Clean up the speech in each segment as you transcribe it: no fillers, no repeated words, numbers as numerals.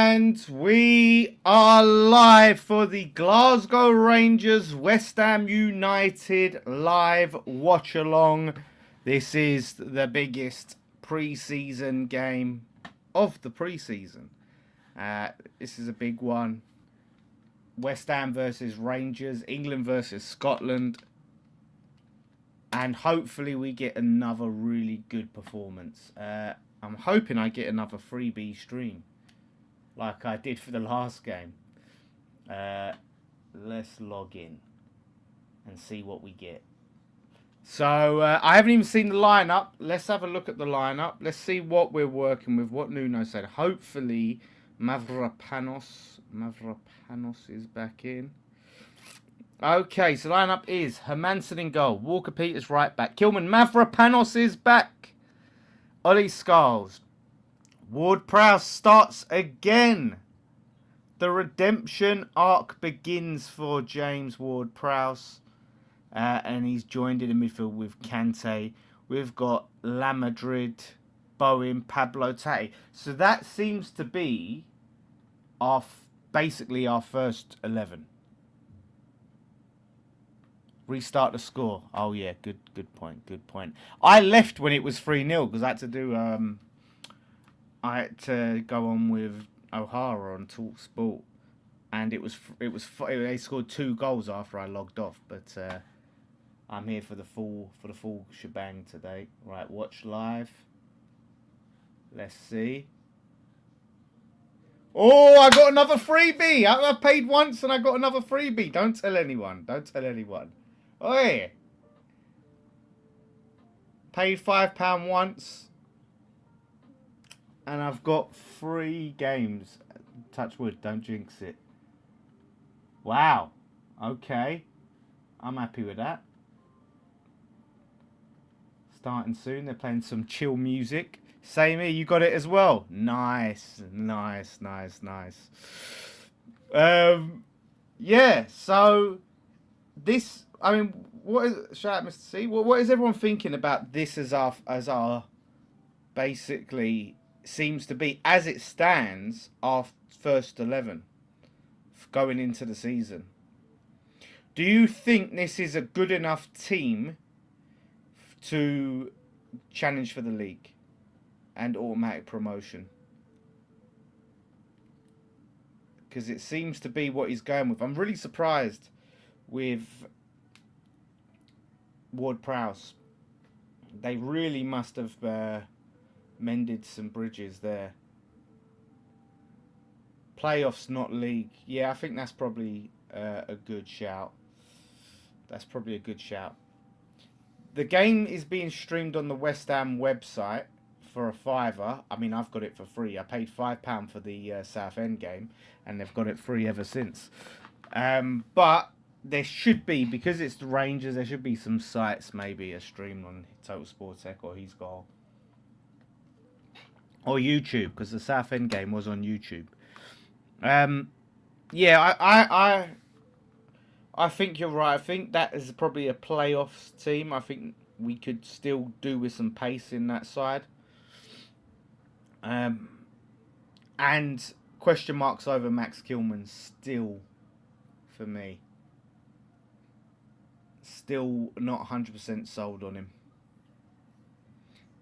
And we are live for the Glasgow Rangers West Ham United live watch along. This is the biggest pre-season game of the pre-season. This is a big one. West Ham versus Rangers, England versus Scotland. And hopefully we get another really good performance. I'm hoping I get another freebie stream like I did for the last game. Let's log in and see what we get. So I haven't even seen the lineup. Let's have a look at the lineup. Let's see what we're working with, what Nuno said. Hopefully Mavropanos is back in. Okay, so lineup is Hermansen in goal, Walker Peters right back, Kilman Mavropanos is back, Ollie Scarles, Ward-Prowse starts again. The redemption arc begins for James Ward-Prowse, and he's joined in the midfield with Kante. We've got La Madrid, Bowen, Pablo Tati. So that seems to be basically our first 11. Restart the score. Oh yeah, good point. I left when it was 3-0 because I had to do I had to go on with O'Hara on Talk Sport, and they scored 2 goals after I logged off. But I'm here for the full shebang today. Right, watch live. Let's see. Oh, I got another freebie. I paid once and I got another freebie. Don't tell anyone. Oi! Paid £5 once, and I've got 3 games. Touch wood, don't jinx it. Wow. Okay. I'm happy with that. Starting soon. They're playing some chill music. Same here, you got it as well. Nice. Yeah, so this, I mean, shout out Mr. C. What is everyone thinking about this as our basically seems to be, as it stands, our first 11 going into the season? Do you think this is a good enough team to challenge for the league and automatic promotion? Because it seems to be what he's going with. I'm really surprised with Ward-Prowse. They really must have mended some bridges there. Playoffs, not league. Yeah, I think that's probably a good shout. The game is being streamed on the West Ham website for a £5. I mean, I've got it for free. I paid £5 for the Southend game, and they've got it free ever since. But there should be, because it's the Rangers, there should be some sites maybe a stream on Total Sport Tech or He's Goal. Or YouTube, because the Southend game was on YouTube. Yeah, I think you're right. I think that is probably a playoffs team. I think we could still do with some pace in that side. And question marks over Max Kilman still for me. Still not 100% sold on him.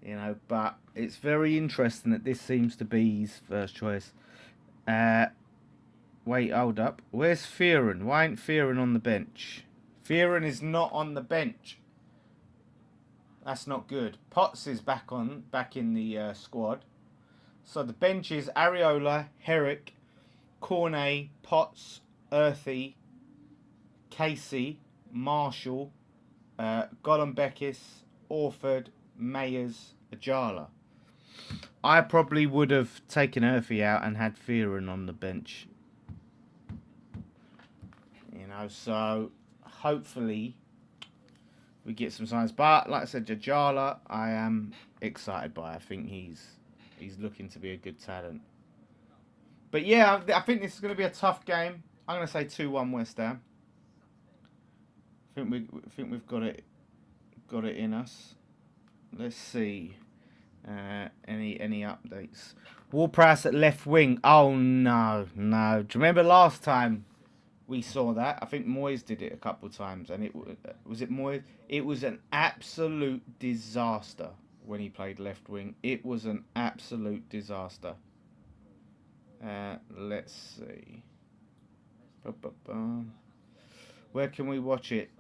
You know, but it's very interesting that this seems to be his first choice. Wait, hold up. Where's Fearon? Why ain't Fearon on the bench? Fearon is not on the bench. That's not good. Potts is back in the squad. So the bench is Areola, Herrick, Cornet, Potts, Earthy, Casey, Marshall, Golombekis, Orford, Mayers, Ajala. I probably would have taken Earthy out and had Fearon on the bench. You know, so hopefully we get some signs. But like I said, Ajala, I am excited by. I think he's looking to be a good talent. But yeah, I think this is going to be a tough game. I'm going to say 2-1 West Ham. I think we've got it in us. Let's see. Any updates? Ward-Prowse at left wing. Oh no. Do you remember last time we saw that? I think Moyes did it a couple of times, and was it Moyes? It was an absolute disaster when he played left wing. It was an absolute disaster. Let's see. Where can we watch it?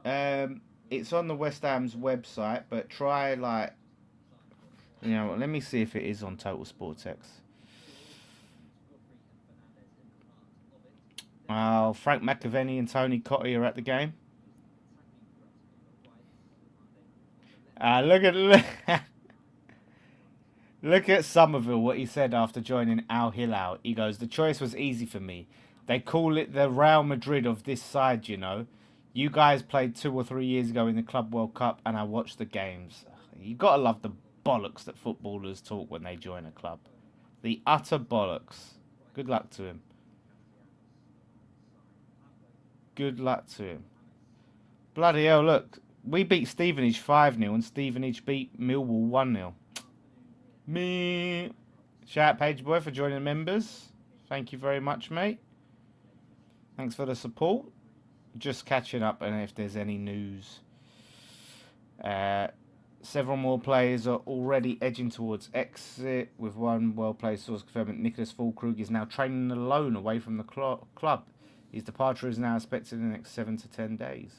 It's on the West Ham's website, but try let me see if it is on Total Sports X. Oh, Frank McAvenny and Tony Cottee are at the game. Look at Somerville, what he said after joining Al Hilal. He goes, the choice was easy for me. They call it the Real Madrid of this side, you know. You guys played 2 or 3 years ago in the Club World Cup, and I watched the games. You got to love the bollocks that footballers talk when they join a club. The utter bollocks. Good luck to him. Good luck to him. Bloody hell, look. We beat Stevenage 5-0, and Stevenage beat Millwall 1-0. Me. Shout out Page Boy for joining the members. Thank you very much, mate. Thanks for the support. Just catching up, and if there's any news. Several more players are already edging towards exit, with one well-placed source confirming Nicholas Fulkrug is now training alone away from the club. His departure is now expected in the next 7 to 10 days.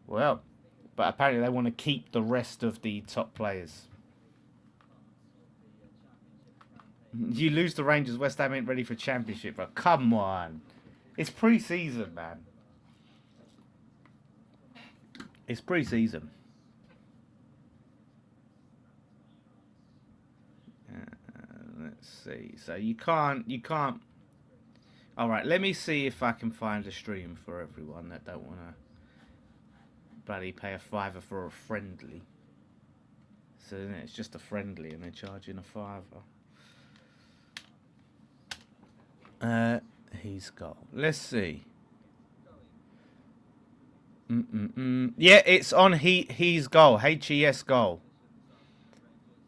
Well, but apparently they want to keep the rest of the top players. You lose to Rangers, West Ham ain't ready for Championship, bro. Come on. It's pre-season, man. It's pre-season. Let's see. So you can't. All right. Let me see if I can find a stream for everyone that don't want to bloody pay a £5 for a friendly. So it's just a friendly, and they're charging a £5. He's got. Let's see. Yeah, it's on he's goal. HES goal.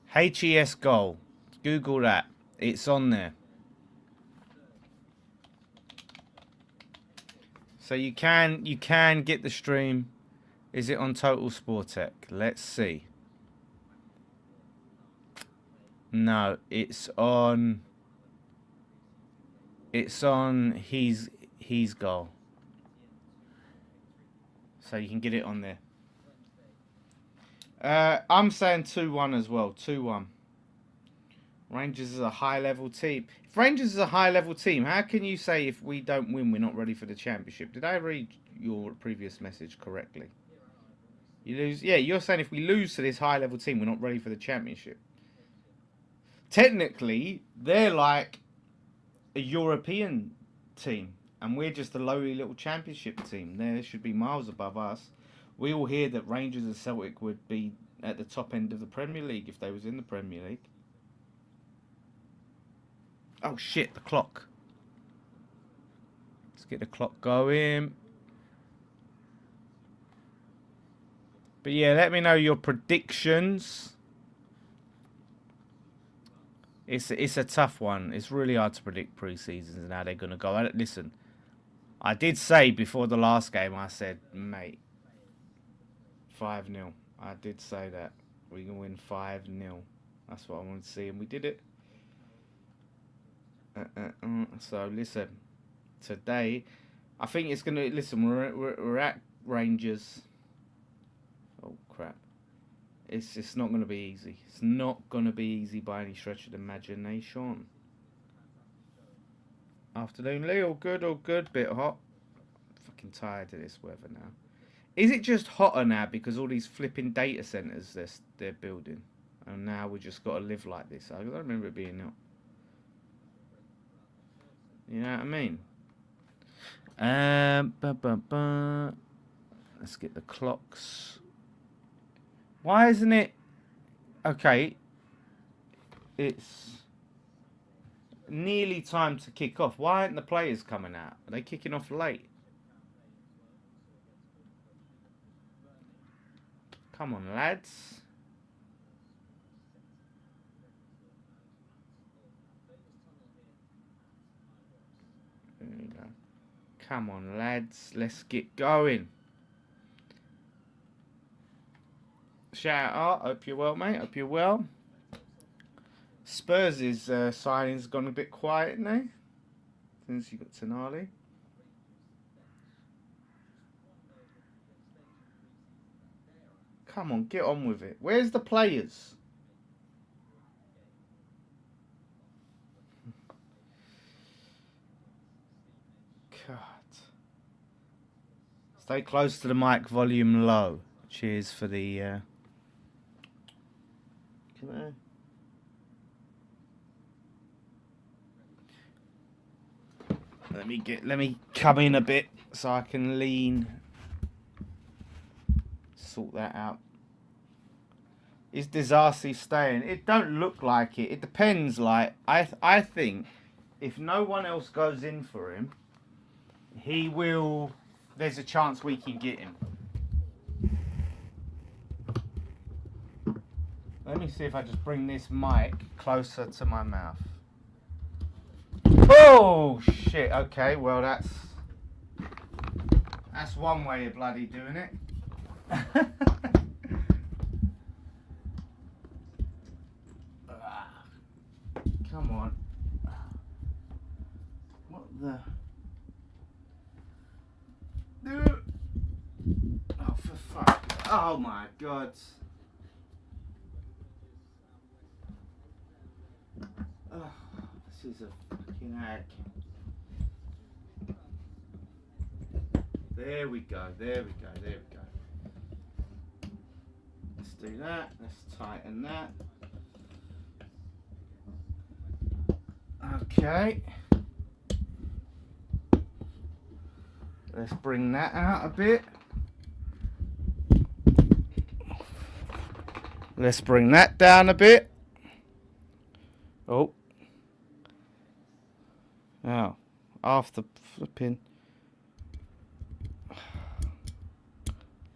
HES goal. Google that. It's on there. So you can get the stream. Is it on Total Sportec? Let's see. No, it's on his goal. So you can get it on there. I'm saying 2-1 as well. 2-1. Rangers is a high-level team. If Rangers is a high-level team, how can you say if we don't win, we're not ready for the Championship? Did I read your previous message correctly? You lose. Yeah, you're saying if we lose to this high-level team, we're not ready for the Championship. Technically, they're like a European team, and we're just a lowly little Championship team. They should be miles above us. We all hear that Rangers and Celtic would be at the top end of the Premier League if they was in the Premier League. Oh shit, the clock. Let's get the clock going. But yeah, let me know your predictions. It's a tough one. It's really hard to predict pre-seasons and how they're going to go. Listen, I did say before the last game, I said, mate, 5-0. I did say that. We can win 5-0. That's what I wanted to see, and we did it. So, listen, today, I think it's going to... Listen, we're at Rangers. Oh, crap. It's not going to be easy. It's not going to be easy by any stretch of the imagination. Afternoon, Lee. All good. Bit hot. Fucking tired of this weather now. Is it just hotter now because all these flipping data centres they're building? And now we just got to live like this. I don't remember it being hot. You know what I mean? Let's get the clocks. Why isn't it... Okay. It's nearly time to kick off. Why aren't the players coming out? Are they kicking off late? Come on, lads. There we go. Come on, lads. Let's get going. Shout out. Hope you're well, mate. Hope you're well. Spurs' signing's gone a bit quiet now. Since you got Tonali. Come on, get on with it. Where's the players? God. Stay close to the mic, volume low. Cheers for the... Let me come in a bit so I can lean. Sort that out. Is Disasi staying? It don't look like it. It depends. Like I think if no one else goes in for him, he will. There's a chance we can get him. Let me see if I just bring this mic closer to my mouth. Oh shit! Okay, well that's one way of bloody doing it. Come on. What the? Oh, for fuck. Oh my god. Oh, this is a fucking hack. There we go, there we go, there we go. Let's do that, let's tighten that. Okay. Let's bring that out a bit. Let's bring that down a bit. Oh. Oh. After flipping.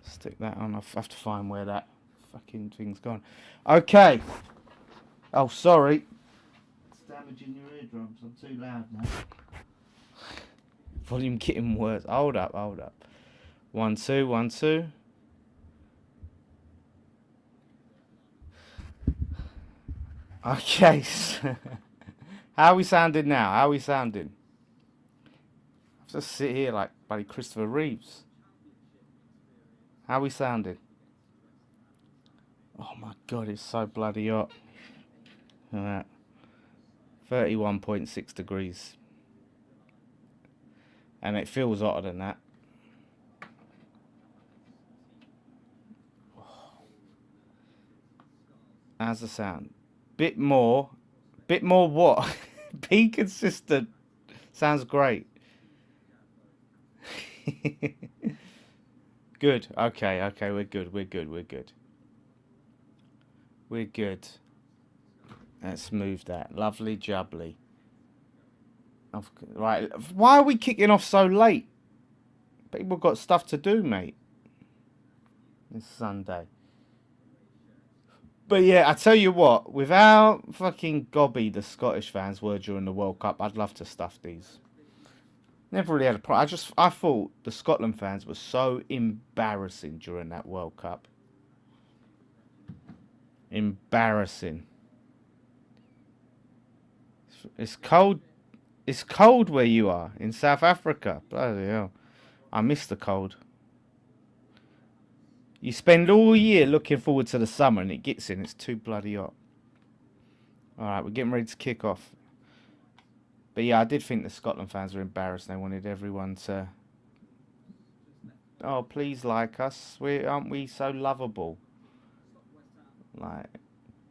Stick that on. I have to find where that fucking thing's gone. Okay. Oh, sorry. It's damaging your eardrums. I'm too loud now. Volume getting worse. Hold up, hold up. 1, 2, 1, 2. Okay. How are we sounding now? How are we sounding? I just sit here like buddy Christopher Reeves. How are we sounding? Oh my god, it's so bloody hot. Look at that. 31.6 degrees. And it feels hotter than that. How's the sound? Bit more what? Be consistent. Sounds great. Good. Okay, we're good. We're good. Let's move that. Lovely jubbly. Right. Why are we kicking off so late? People got stuff to do, mate. It's Sunday. But yeah, I tell you what, without fucking gobby the Scottish fans were during the World Cup, I'd love to stuff these. Never really had a problem. I thought the Scotland fans were so embarrassing during that World Cup. Embarrassing. It's cold. It's cold where you are in South Africa. Bloody hell. I miss the cold. You spend all year looking forward to the summer and it gets in. It's too bloody hot. Alright, we're getting ready to kick off. But yeah, I did think the Scotland fans were embarrassed. They wanted everyone to... Oh, please like us. Aren't we so lovable? Like,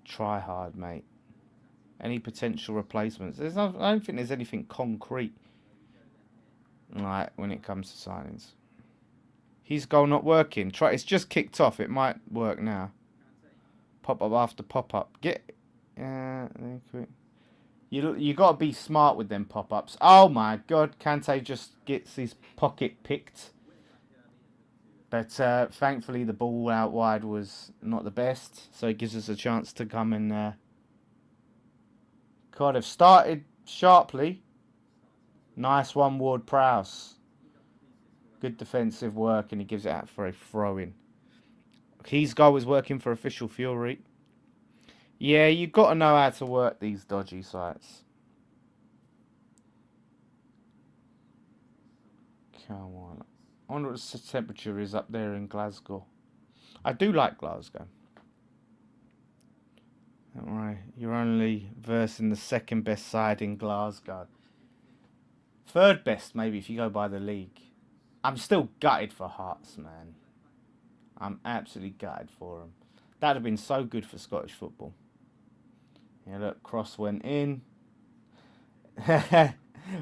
try hard, mate. Any potential replacements? I don't think there's anything concrete. Like, when it comes to signings. His goal not working. It's just kicked off. It might work now. Pop up after pop up. You got to be smart with them pop ups. Oh my god, Kante just gets his pocket picked. But thankfully the ball out wide was not the best, so it gives us a chance to come and kind of started sharply. Nice one, Ward-Prowse. Good defensive work, and he gives it out for a throw-in. His goal was working for Official Fury. Yeah, you've got to know how to work these dodgy sites. Come on. I wonder what the temperature is up there in Glasgow. I do like Glasgow. Don't worry, you're only versing the second best side in Glasgow. Third best, maybe, if you go by the league. I'm still gutted for Hearts, man. I'm absolutely gutted for them. That'd have been so good for Scottish football. Yeah, look, cross went in.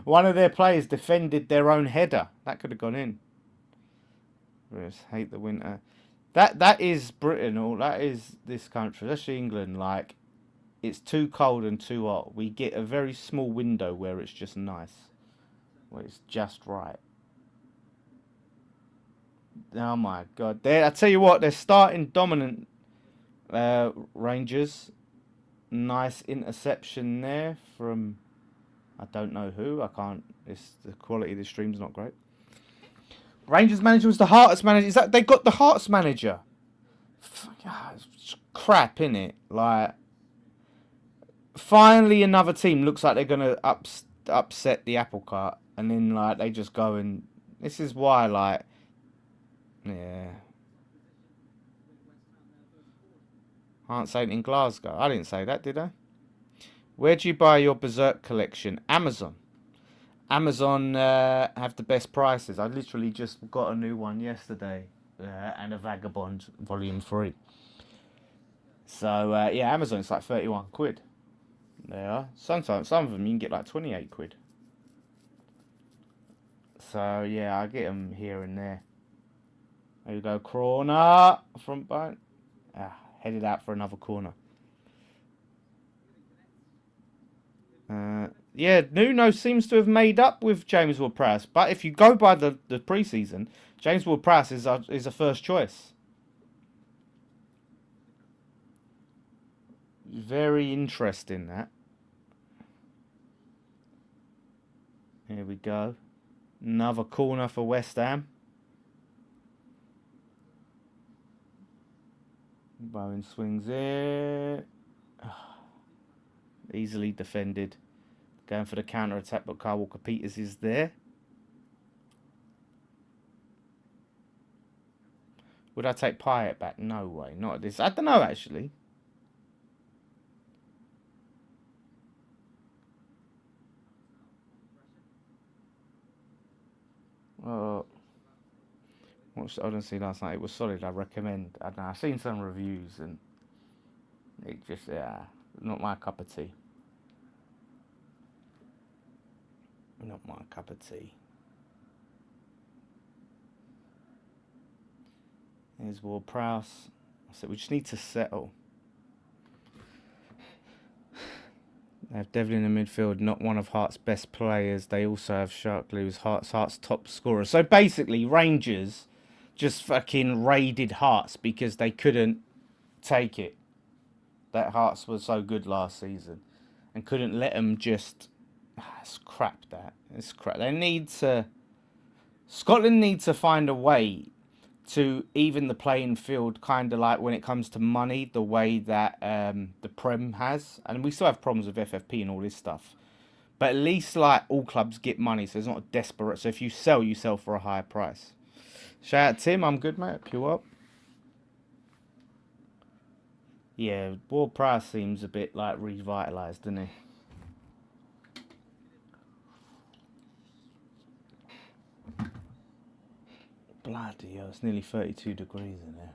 One of their players defended their own header. That could have gone in. Just hate the winter. That is Britain, or that is this country. That's England. Like, it's too cold and too hot. We get a very small window where it's just nice, where it's just right. Oh my God! I tell you what, they're starting dominant. Rangers. Nice interception there from I don't know who. I can't. The quality of the stream's not great. Rangers manager was the Hearts manager. Is that they got the Hearts manager? It's crap, innit? Like, finally another team looks like they're gonna upset the apple cart, and then like they just go and this is why like yeah. Aren't saying in Glasgow. I didn't say that, did I? Where do you buy your Berserk collection? Amazon. Amazon have the best prices. I literally just got a new one yesterday, and a Vagabond Volume 3. So yeah, Amazon, it's like 31 quid. They are. Sometimes some of them you can get like 28 quid. So yeah, I get them here and there. There you go, corner front bone. Headed out for another corner. Yeah, Nuno seems to have made up with James Ward-Prowse. But if you go by the pre-season, James Ward-Prowse is a first choice. Very interesting, that. Here we go. Another corner for West Ham. Bowen swings it. Easily defended. Going for the counter attack, but Kyle Walker-Peters is there. Would I take Pyatt back? No way. Not at this. I don't know, actually. Oh. Watched it Odyssey last night. It was solid. I recommend. I don't know. I've seen some reviews and it just, yeah, not my cup of tea. Not my cup of tea. Here's Ward-Prowse. So we just need to settle. They have Devlin in the midfield, not one of Hearts' best players. They also have Sharkley, who's Hearts' top scorer. So basically, Rangers just fucking raided Hearts because they couldn't take it. That Hearts was so good last season and couldn't let them just... it's crap, that. It's crap. They need to... Scotland needs to find a way to even the playing field, kind of like when it comes to money, the way that the Prem has. And we still have problems with FFP and all this stuff. But at least like all clubs get money, so it's not desperate. So if you sell, you sell for a higher price. Shout out Tim, I'm good, mate. You up? Yeah, Ward-Prowse seems a bit like revitalised, doesn't he? Bloody hell, it's nearly 32 degrees in there.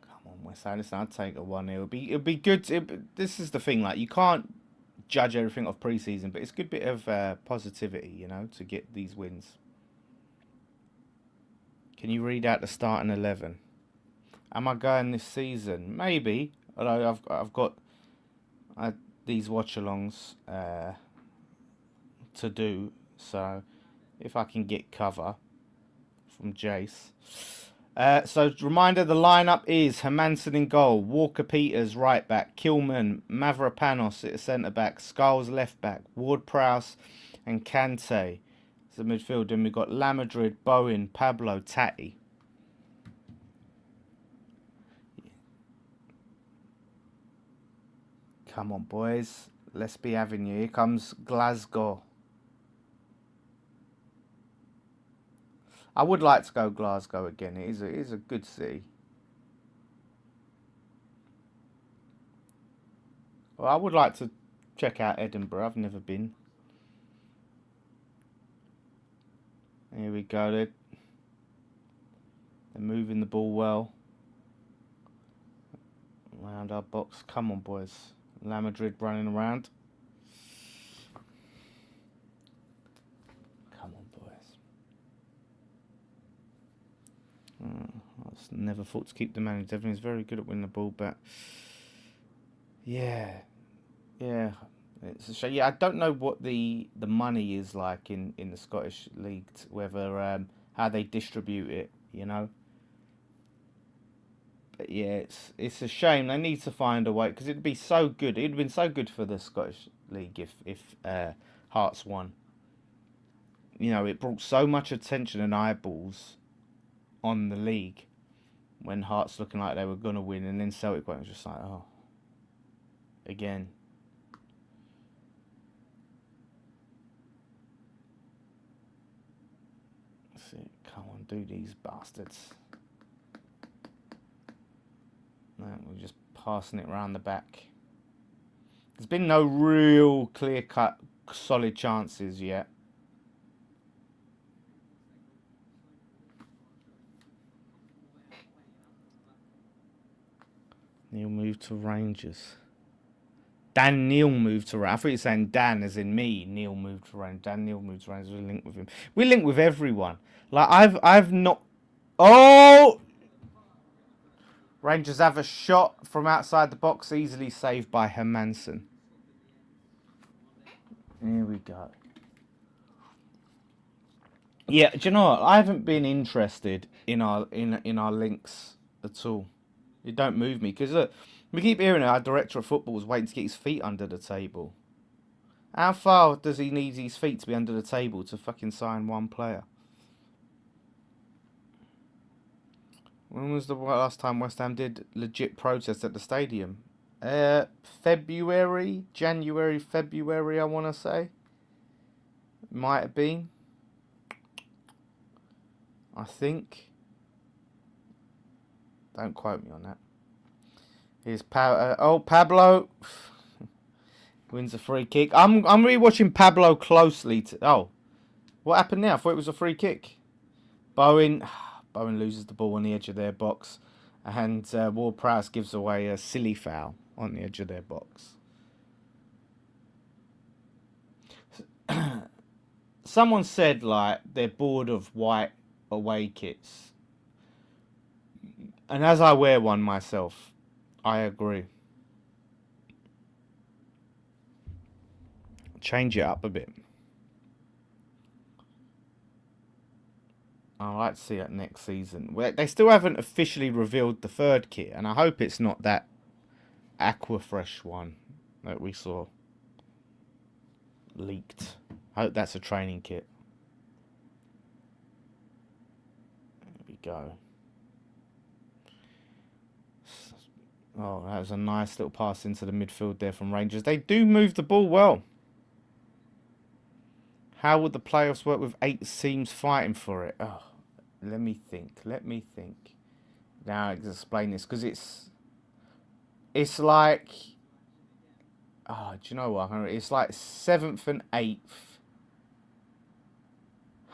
Come on, West Ham, listen, I'd take a 1-0. It'll be good. This is the thing, like, you can't judge everything off pre-season, but it's a good bit of positivity, you know, to get these wins. Can you read out the starting 11? Am I going this season? Maybe. Although I've got these watch-alongs to do. So if I can get cover from Jace. So reminder, the lineup is Hermansen in goal, Walker Peters right back, Kilman, Mavropanos at centre back, Skulls left back, Ward Prowse and Kante. So midfield, then we've got Lamadrid, Bowen, Pablo, Tati. Come on, boys. Let's be having you. Here comes Glasgow. I would like to go Glasgow again. It is a good city. Well, I would like to check out Edinburgh. I've never been. Here we go. They're moving the ball well. Around our box. Come on, boys. La Madrid running around. Come on, boys. I never thought to keep the man. Devlin is very good at winning the ball, but yeah. It's a shame. Yeah, I don't know what the money is like in the Scottish League, whether how they distribute it, you know. But yeah, it's a shame. They need to find a way, because it'd be so good. It'd been so good for the Scottish League if Hearts won. You know, it brought so much attention and eyeballs on the league when Hearts looking like they were gonna win, and then Celtic went, was just like, oh, again. That's it. Come on, do these bastards. No, we're just passing it around the back. There's been no real clear-cut, solid chances yet. Neil moved to Rangers. Dan Neil moved to Rangers. I thought you were saying Dan as in me. Neil moved to Rangers. Dan Neil moved to Rangers. We link with him. We link with everyone. Like I've not. Oh! Rangers have a shot from outside the box, easily saved by Hermansen. Here we go. Yeah, do you know what? I haven't been interested in our links at all. It don't move me, because look, we keep hearing our director of football is waiting to get his feet under the table. How far does he need his feet to be under the table to fucking sign one player? When was the last time West Ham did legit protest at the stadium? February, I want to say. Might have been. I think. Don't quote me on that. Here's Pablo wins a free kick. I'm rewatching Pablo closely. What happened now? I thought it was a free kick. Bowen loses the ball on the edge of their box, and Ward-Prowse gives away a silly foul on the edge of their box. Someone said like they're bored of white away kits, and as I wear one myself, I agree. Change it up a bit. I'd like to see that next season. They still haven't officially revealed the third kit, and I hope it's not that Aquafresh one that we saw leaked. I hope that's a training kit. There we go. Oh, that was a nice little pass into the midfield there from Rangers. They do move the ball well. How would the playoffs work with 8 teams fighting for it? Oh, let me think. Now I can explain this, because it's like, oh, do you know what? It's like 7th and 8th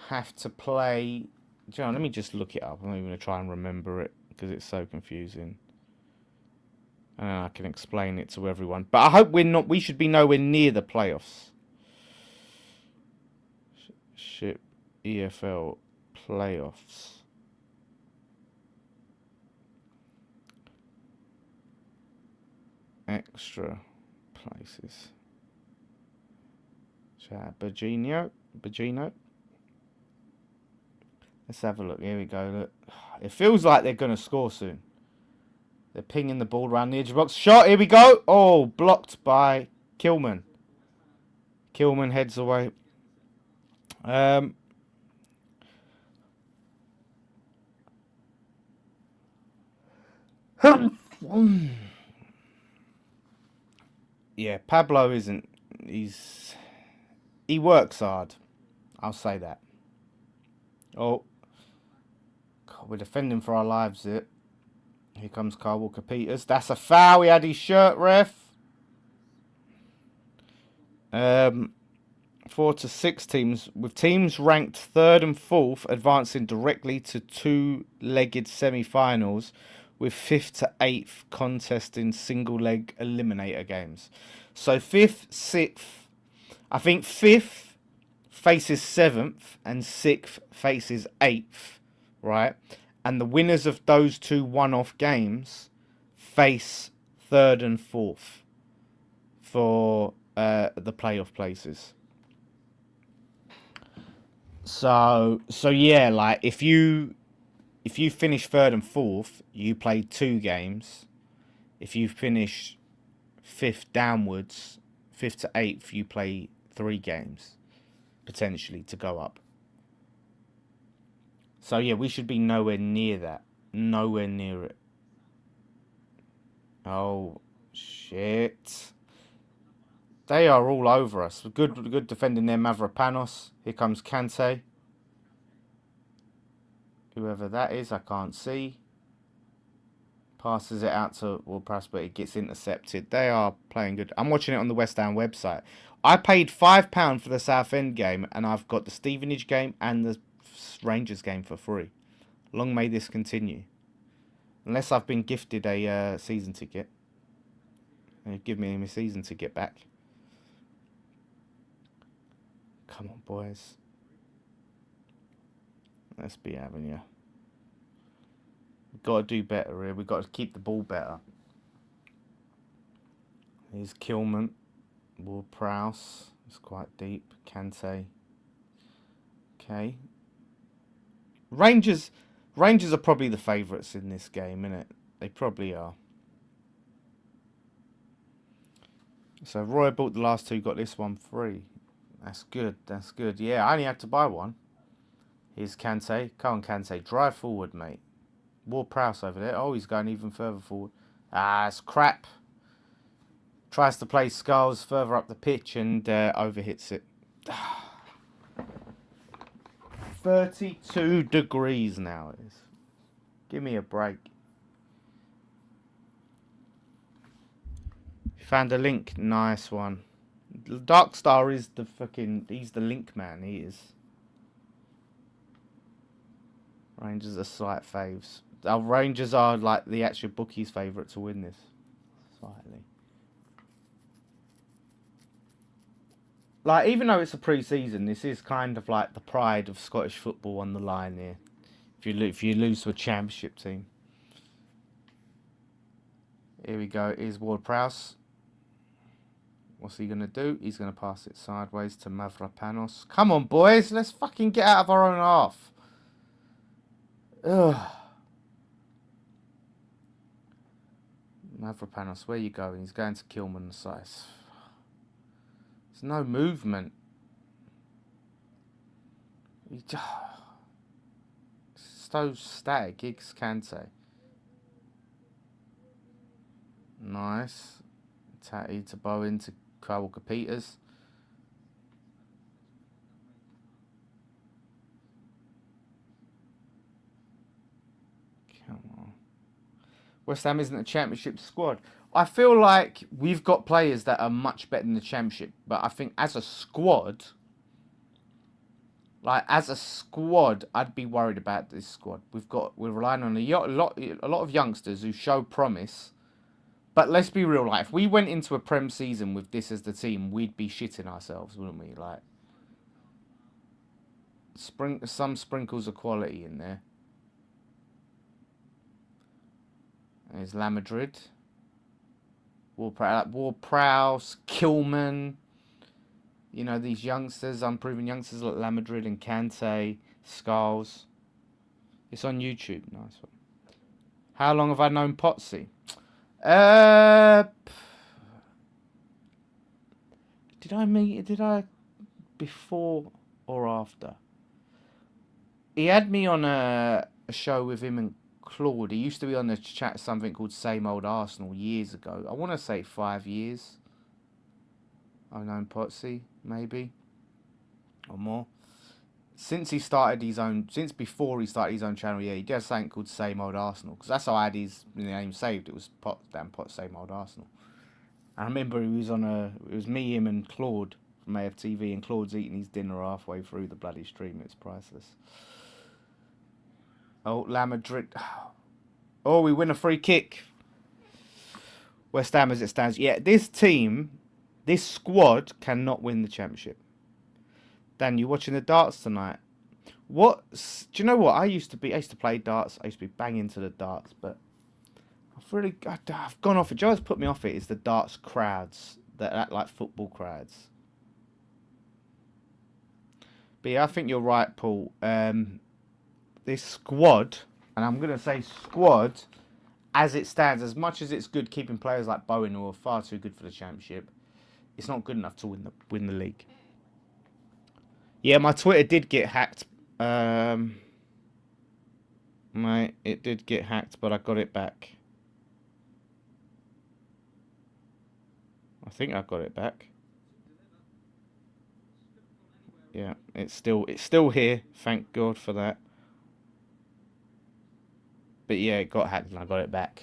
have to play. Do you know, let me just look it up. I'm not even going to try and remember it, because it's so confusing. And I can explain it to everyone. But I hope we should be nowhere near the playoffs. Ship EFL playoffs. Extra places. Bajino. Let's have a look. Here we go. Look. It feels like they're going to score soon. They're pinging the ball around the edge of the box. Shot. Here we go. Oh, blocked by Kilman. Kilman heads away. Yeah, Pablo isn't. He works hard. I'll say that. Oh, God, we're defending for our lives here. Here comes Kyle Walker-Peters. That's a foul. He had his shirt, ref. 4 to 6 teams, with teams ranked 3rd and 4th advancing directly to 2-legged semi-finals, with 5th to 8th contesting single-leg eliminator games. So 5th, 6th, I think 5th faces 7th and 6th faces 8th, right? And the winners of those 2 one-off games face 3rd and 4th for the playoff places. So yeah, like if you finish 3rd and 4th, you play 2 games. If you finish 5th downwards, 5th to 8th, you play 3 games potentially to go up. So yeah, we should be nowhere near that. Nowhere near it. Oh shit. They are all over us. Good defending there, Mavropanos. Here comes Kante. Whoever that is, I can't see. Passes it out to Ward-Prowse, but it gets intercepted. They are playing good. I'm watching it on the West Ham website. I paid £5 for the Southend game, and I've got the Stevenage game and the Rangers game for free. Long may this continue. Unless I've been gifted a season ticket. Give me my season ticket back. Come on, boys. Let's be having you. We've got to do better here. We've got to keep the ball better. Here's Kilman. Ward-Prowse. It's quite deep. Kante. Okay. Rangers are probably the favourites in this game, innit? They probably are. So Roy bought the last 2, got this one free. That's good. That's good. Yeah, I only had to buy one. Here's Kante. Come on, Kante. Drive forward, mate. Ward-Prowse over there. Oh, he's going even further forward. Ah, it's crap. Tries to play Skulls further up the pitch and overhits it. 32 degrees now it is. Give me a break. Found a link. Nice one. Darkstar is the fucking... He's the link man. He is. Rangers are slight faves. Our Rangers are like the actual bookies' favourite to win this. Slightly. Like, even though it's a pre-season, this is kind of like the pride of Scottish football on the line here. If you lose to a championship team. Here we go. Here's Ward-Prowse. What's he going to do? He's going to pass it sideways to Mavropanos. Come on, boys. Let's fucking get out of our own half. Ugh. Mavropanos, where you going? He's going to Kilman the size. There's no movement. He's so static. Giggs Kante. Nice. Tatty to Bowen to Kyle Walker-Peters. Come on. West Ham isn't a championship squad. I feel like we've got players that are much better than the championship, but I think as a squad, I'd be worried about this squad. We're relying on a lot of youngsters who show promise. But let's be real, like, if we went into a Prem season with this as the team, we'd be shitting ourselves, wouldn't we? Like, some sprinkles of quality in there. There's La Madrid. Ward-Prowse, Kilman. You know, these youngsters, unproven youngsters like La Madrid and Kante, Skulls. It's on YouTube. Nice one. How long have I known Potsy? Uh, did I before or after? He had me on a show with him and Claude. He used to be on the chat something called Same Old Arsenal years ago. I want to say 5 years. I've known Potsy, maybe. Or more. Since before he started his own channel, yeah, he does something called Same Old Arsenal. Because that's how I had his name saved. It was Pot, Same Old Arsenal. I remember it was me, him and Claude from AFTV, and Claude's eating his dinner halfway through the bloody stream. It's priceless. Oh, La Madrid. Oh, we win a free kick. West Ham as it stands. Yeah, this squad cannot win the championship. Dan, you watching the darts tonight? Do you know what? I used to play darts. I used to be banging to the darts, but I've gone off it. Do you know what's put me off it is the darts crowds that act like football crowds. But yeah, I think you're right, Paul. This squad, and I'm going to say squad, as it stands, as much as it's good keeping players like Bowen who are far too good for the championship, it's not good enough to win the league. Yeah, my Twitter did get hacked. Mate, it did get hacked, but I got it back. I think I got it back. Yeah, it's still here. Thank God for that. But yeah, it got hacked and I got it back.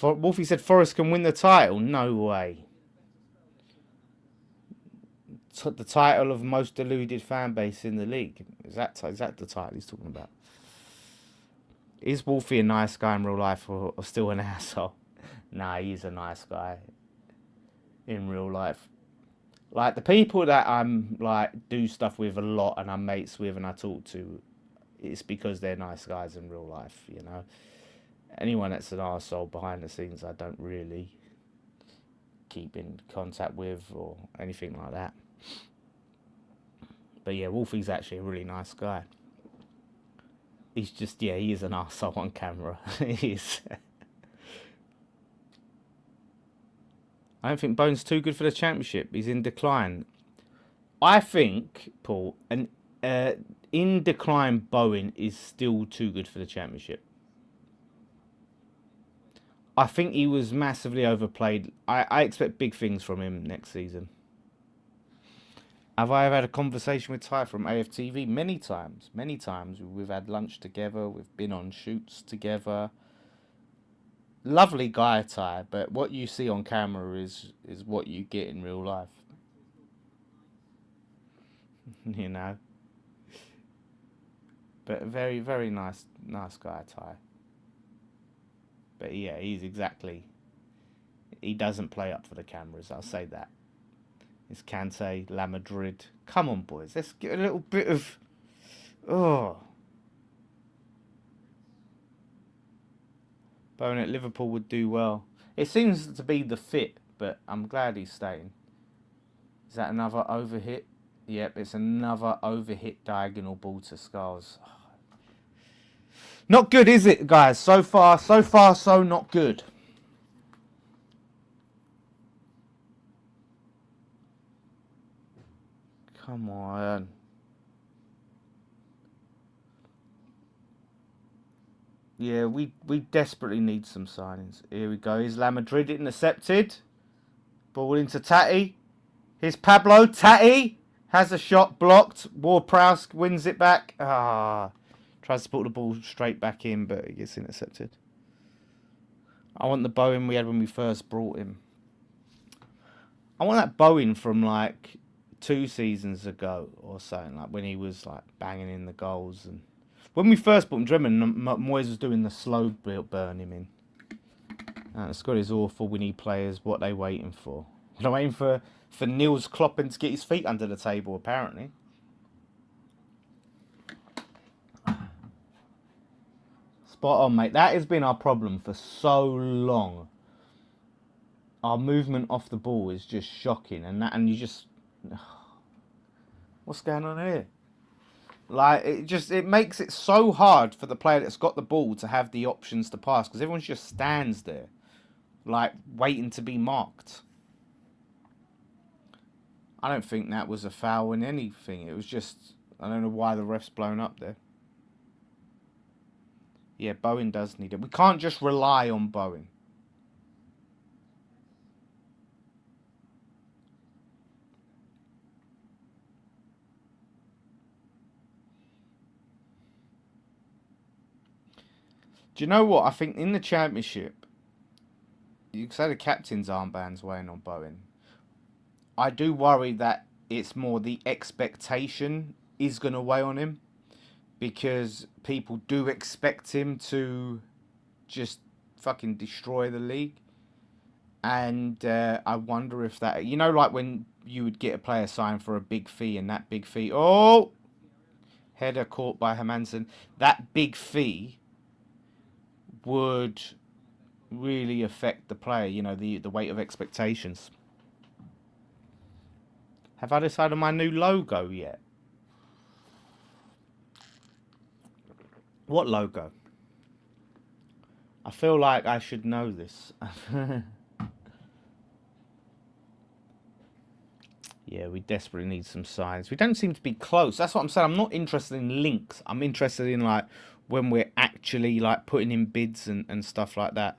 Wolfie said Forest can win the title. No way. The title of most deluded fan base in the league. Is that the title he's talking about? Is Wolfie a nice guy in real life or still an asshole? Nah, he's a nice guy in real life. Like, the people that I'm, like, do stuff with a lot and I'm mates with and I talk to, it's because they're nice guys in real life, you know? Anyone that's an arsehole behind the scenes, I don't really keep in contact with or anything like that. But yeah, Wolfie's actually a really nice guy. He's just, yeah, he is an arsehole on camera. He is. I don't think Bowen's too good for the championship. He's in decline. I think, Paul, in decline Bowen is still too good for the championship. I think he was massively overplayed. I expect big things from him next season. Have I ever had a conversation with Ty from AFTV? Many times. Many times. We've had lunch together. We've been on shoots together. Lovely guy, Ty, but what you see on camera is what you get in real life. You know. But very, very nice guy, Ty. But yeah, he doesn't play up for the cameras, I'll say that. It's Kante, La Madrid. Come on, boys, let's get a little bit of... Oh. Bowen at Liverpool would do well. It seems to be the fit, but I'm glad he's staying. Is that another overhit? Yep, it's another overhit diagonal ball to Skulls. Not good, is it, guys? So far, so not good. Come on. Yeah, we desperately need some signings. Here we go. Is La Madrid intercepted? Ball into Tatty. Here's Pablo. Tatty has a shot blocked. Ward-Prowse wins it back. Tries to put the ball straight back in, but it gets intercepted. I want the Bowen we had when we first brought him. I want that Bowen from like 2 seasons ago or something, like when he was like banging in the goals. And when we first bought him, Drummond, Moyes was doing the slow burn him in. The squad is awful. We need players. What are they waiting for? They're waiting for Niels Kloppen to get his feet under the table, apparently. Spot on, mate. That has been our problem for so long. Our movement off the ball is just shocking, and you just... What's going on here? Like, it makes it so hard for the player that's got the ball to have the options to pass, because everyone just stands there, like, waiting to be marked. I don't think that was a foul in anything. It was just, I don't know why the ref's blown up there. Yeah, Bowen does need it. We can't just rely on Bowen. Do you know what? I think in the championship, you can say the captain's armband's weighing on Bowen. I do worry that it's more the expectation is going to weigh on him, because people do expect him to just fucking destroy the league. And I wonder if that, like when you would get a player signed for a big fee, and that big fee, oh, header caught by Hermansen, that big fee would really affect the player, the weight of expectations. Have I decided my new logo yet? What logo? I feel like I should know this. Yeah, we desperately need some signs. We don't seem to be close. That's what I'm saying. I'm not interested in links. I'm interested in, like, when we're actually, like, putting in bids and stuff like that.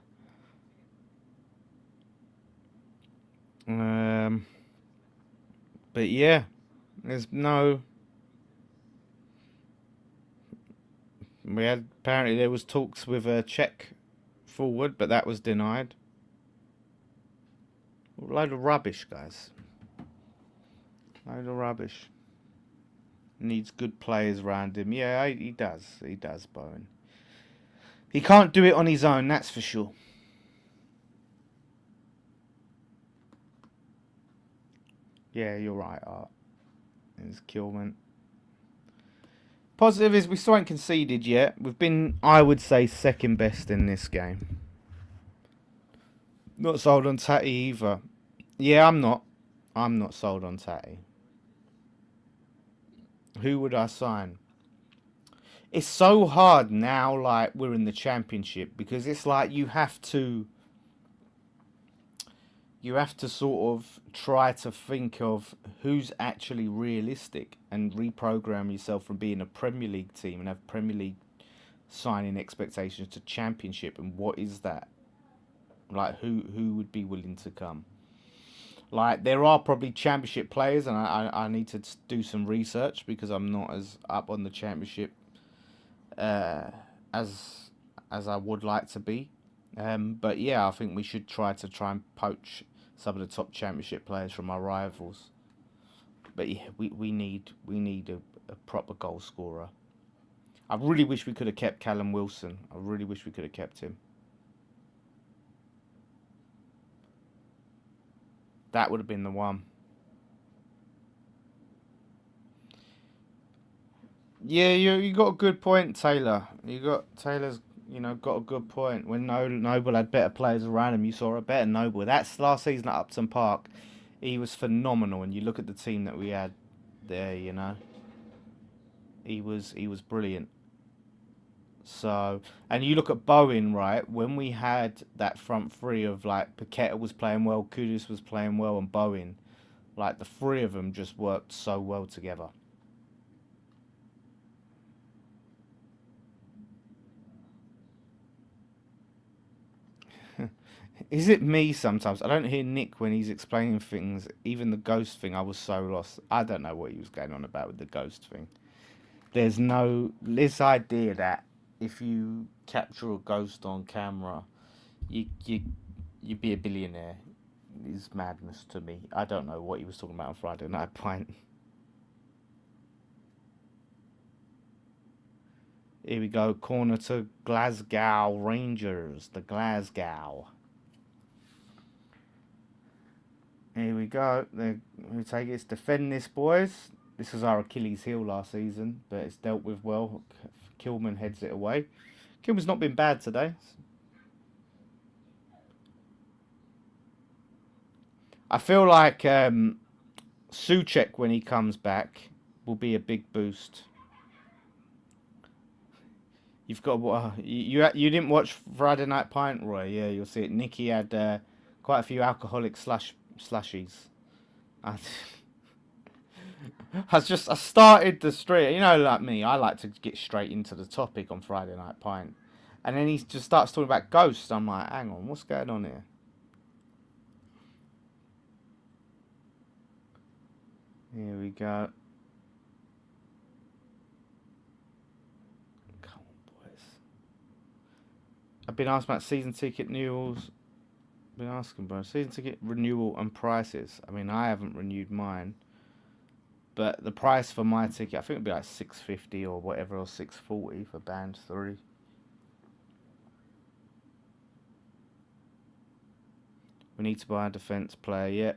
But yeah, there's no. Apparently there was talks with a Czech forward, but that was denied. A load of rubbish, guys. Load of rubbish. Needs good players around him. Yeah, he does. He does, Bowen. He can't do it on his own, that's for sure. Yeah, you're right, Art. It's Kilman. Positive is we still ain't conceded yet. We've been, I would say, second best in this game. Not sold on Tatty either. Yeah, I'm not. I'm not sold on Tatty. Who would I sign? It's so hard now, like, we're in the championship, because it's like you have to sort of try to think of who's actually realistic and reprogram yourself from being a Premier League team and have Premier League signing expectations to Championship, and what is that? Like, who would be willing to come? Like, there are probably Championship players, and I need to do some research, because I'm not as up on the Championship as I would like to be. But yeah, I think we should try and poach some of the top Championship players from our rivals. But yeah, we need a proper goal scorer. I really wish we could have kept Callum Wilson. I really wish we could have kept him. That would have been the one. Yeah, you got a good point, Taylor. Taylor's got a good point. When Noble had better players around him, you saw a better Noble. That's last season at Upton Park. He was phenomenal, and you look at the team that we had there. He was brilliant. So, and you look at Bowen, right? When we had that front three of, like, Paqueta was playing well, Kudus was playing well, and Bowen, like, the three of them just worked so well together. Is it me sometimes? I don't hear Nick when he's explaining things. Even the ghost thing, I was so lost. I don't know what he was going on about with the ghost thing. There's this idea that if you capture a ghost on camera, you'd be a billionaire. Is madness to me. I don't know what he was talking about on Friday Night Pint. Here we go, corner to Glasgow Rangers. The Glasgow. Here we go. We take it. It's defend this, boys. This was our Achilles heel last season, but it's dealt with well. Kilman heads it away. Kilman's not been bad today. I feel like Souček, when he comes back, will be a big boost. You've got you didn't watch Friday Night Pint, Roy? Yeah, you'll see it. Nikki had quite a few alcoholic slushies. I, I started the street. You know, like me, I like to get straight into the topic on Friday Night Pint, and then he just starts talking about ghosts. I'm like, hang on, what's going on here? Here we go. Come on, boys. I've been asked about season ticket renewals. Been asking, bro. Season ticket renewal and prices. I mean, I haven't renewed mine, but the price for my ticket, I think it'd be like $6.50 or whatever, or $6.40 for band 3. We need to buy a defence player. Yeah,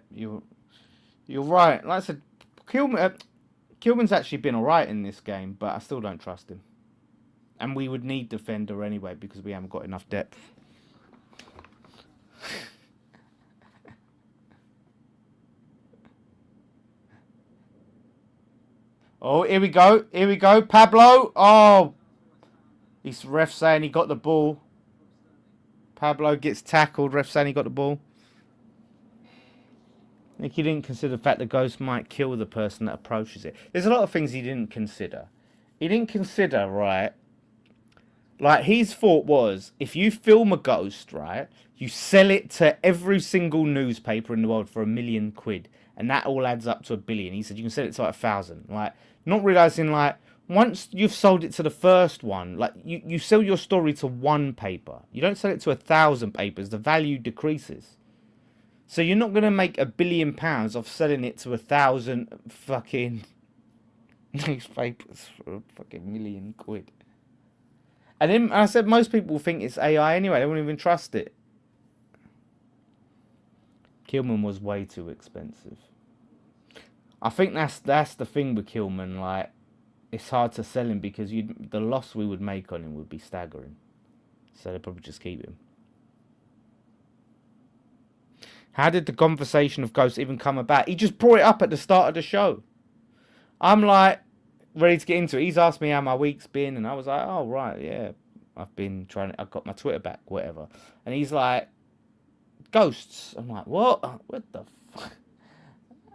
you're right. Like I said, Kilman's actually been alright in this game, but I still don't trust him. And we would need defender anyway because we haven't got enough depth. Oh, here we go. Here we go. Pablo. Oh, this ref saying he got the ball. Pablo gets tackled. Ref saying he got the ball. I think he didn't consider the fact the ghost might kill the person that approaches it. There's a lot of things he didn't consider. He didn't consider, right? Like, his thought was, if you film a ghost, right, you sell it to every single newspaper in the world for £1 million, and that all adds up to $1 billion. He said you can sell it to like 1,000. Like, not realizing, like, once you've sold it to the first one, like, you sell your story to one paper. You don't sell it to 1,000 papers. The value decreases. So you're not going to make £1 billion off selling it to 1,000 fucking newspapers for a fucking £1 million. And then I said most people think it's AI anyway. They won't even trust it. Kilman was way too expensive. I think that's the thing with Kilman. Like, it's hard to sell him because the loss we would make on him would be staggering. So they'd probably just keep him. How did the conversation of ghosts even come about? He just brought it up at the start of the show. I'm like, ready to get into it. He's asked me how my week's been, and I was like, oh, right, yeah. I've got my Twitter back, whatever. And he's like, ghosts. I'm like, what? What the fuck?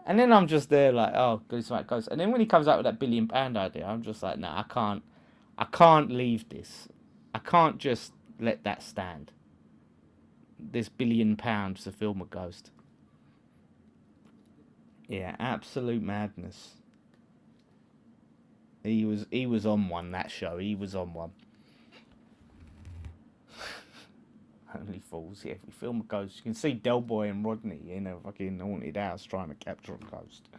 And then I'm just there like, oh, ghosts. And then when he comes out with that £1 billion idea, I'm just like, nah, I can't leave this. I can't just let that stand. This £1 billion to film a ghost. Yeah, absolute madness. He was on one, that show. He was on one. Only fools. Yeah, if we film a ghost, you can see Del Boy and Rodney in a fucking haunted house trying to capture a ghost.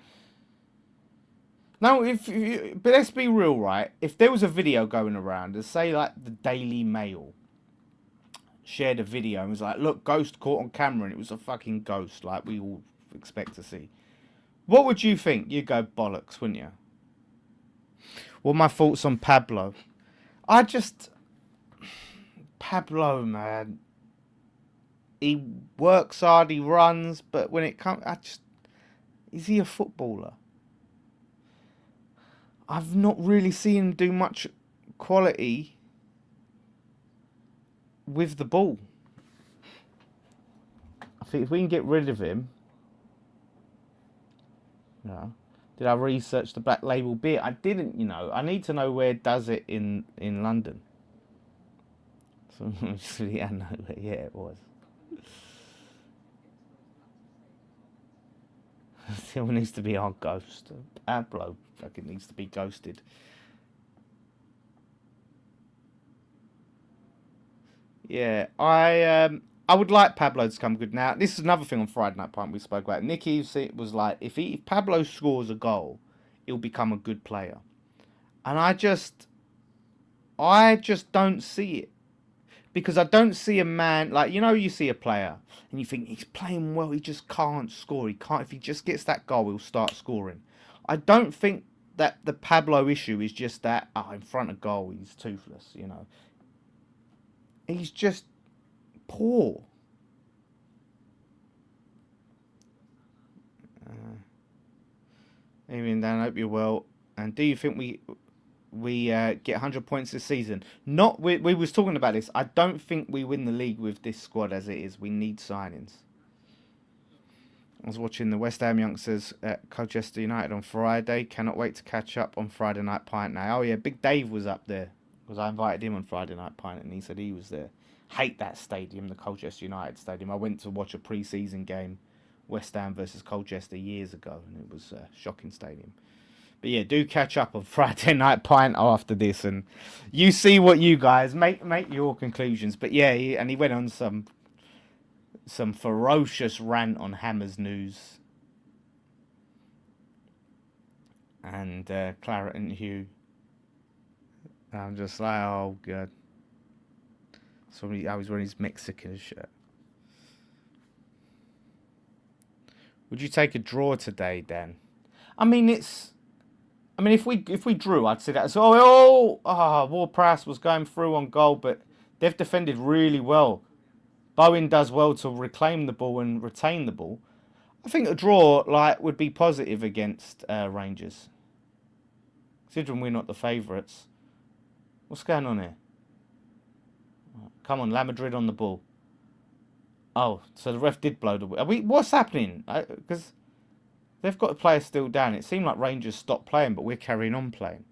Now, but let's be real, right? If there was a video going around, and say like the Daily Mail shared a video and was like, look, ghost caught on camera, and it was a fucking ghost like we all expect to see, what would you think? You'd go bollocks, wouldn't you? What are my thoughts on Pablo? Pablo, man, he works hard, he runs, but when it comes, is he a footballer? I've not really seen him do much quality with the ball. I think if we can get rid of him, did I research the Black Label beer? I didn't, I need to know where does it in London. So yeah, no, yeah, it was. Still needs to be our ghost. Pablo fucking needs to be ghosted. Yeah, I would like Pablo to come good now. This is another thing on Friday Night Pint we spoke about. Nicky was like, if Pablo scores a goal, he'll become a good player. And I just don't see it. Because I don't see a man, like, you see a player and you think he's playing well, he just can't score. If he just gets that goal, he'll start scoring. I don't think that the Pablo issue is just that, in front of goal, he's toothless, He's just poor. Even Dan, I hope you're well. And do you think we get 100 points this season. Not we was talking about this. I don't think we win the league with this squad as it is. We need signings. I was watching the West Ham youngsters at Colchester United on Friday. Cannot wait to catch up on Friday Night Pint now. Oh yeah, Big Dave was up there because I invited him on Friday Night Pint and he said he was there. Hate that stadium, the Colchester United stadium. I went to watch a pre-season game, West Ham versus Colchester years ago, and it was a shocking stadium. But yeah, do catch up on Friday Night Pint after this, and you see what you guys make your conclusions. But yeah, he went on some ferocious rant on Hammers News and Claret and Hugh. I'm just like, oh god. So I was wearing his Mexican shirt. Would you take a draw today, Dan? I mean, if we drew, I'd say that. So Ward-Prowse was going through on goal, but they've defended really well. Bowen does well to reclaim the ball and retain the ball. I think a draw would be positive against Rangers. Considering we're not the favourites. What's going on here? Come on, La Madrid on the ball. Oh, so the ref did blow the whistle. What's happening? Because they've got the players still down. It seemed like Rangers stopped playing, but we're carrying on playing.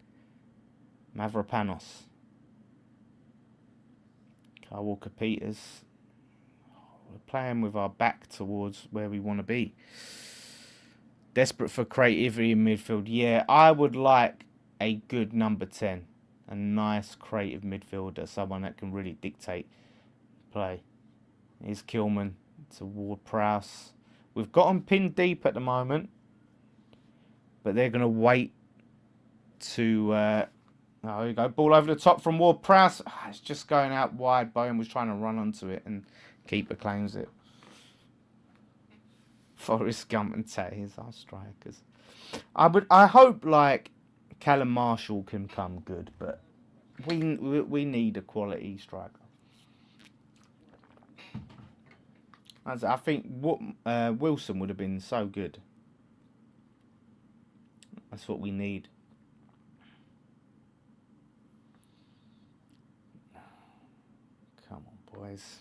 Mavropanos. Kyle Walker-Peters. We're playing with our back towards where we want to be. Desperate for creativity in midfield. Yeah, I would like a good number 10. A nice creative midfielder. Someone that can really dictate play. Here's Kilman to Ward-Prowse. We've got them pinned deep at the moment. But they're going to wait to... there you go. Ball over the top from Ward-Prowse. It's just going out wide. Bowen was trying to run onto it and keeper claims it. Forrest Gump and Tay is our strikers. I hope Callum Marshall can come good, but we need a quality striker. I think Wilson would have been so good. That's what we need. Come on, boys.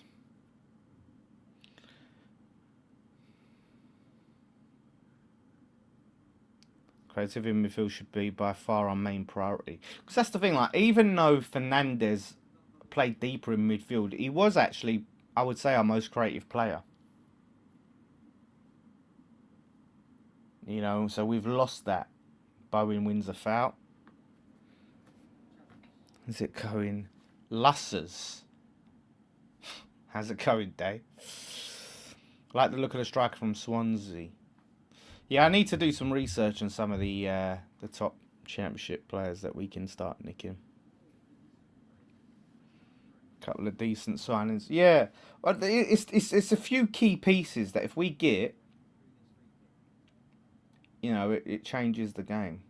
Creativity in midfield should be by far our main priority. Because that's the thing, even though Fernandes played deeper in midfield, he was actually, I would say, our most creative player. You know, so we've lost that. Bowen wins a foul. How's it going? Lussers. How's it going, Dave? I like the look of the striker from Swansea. Yeah, I need to do some research on some of the top championship players that we can start nicking. Couple of decent signings. Yeah, it's a few key pieces that if we get, you know, it changes the game.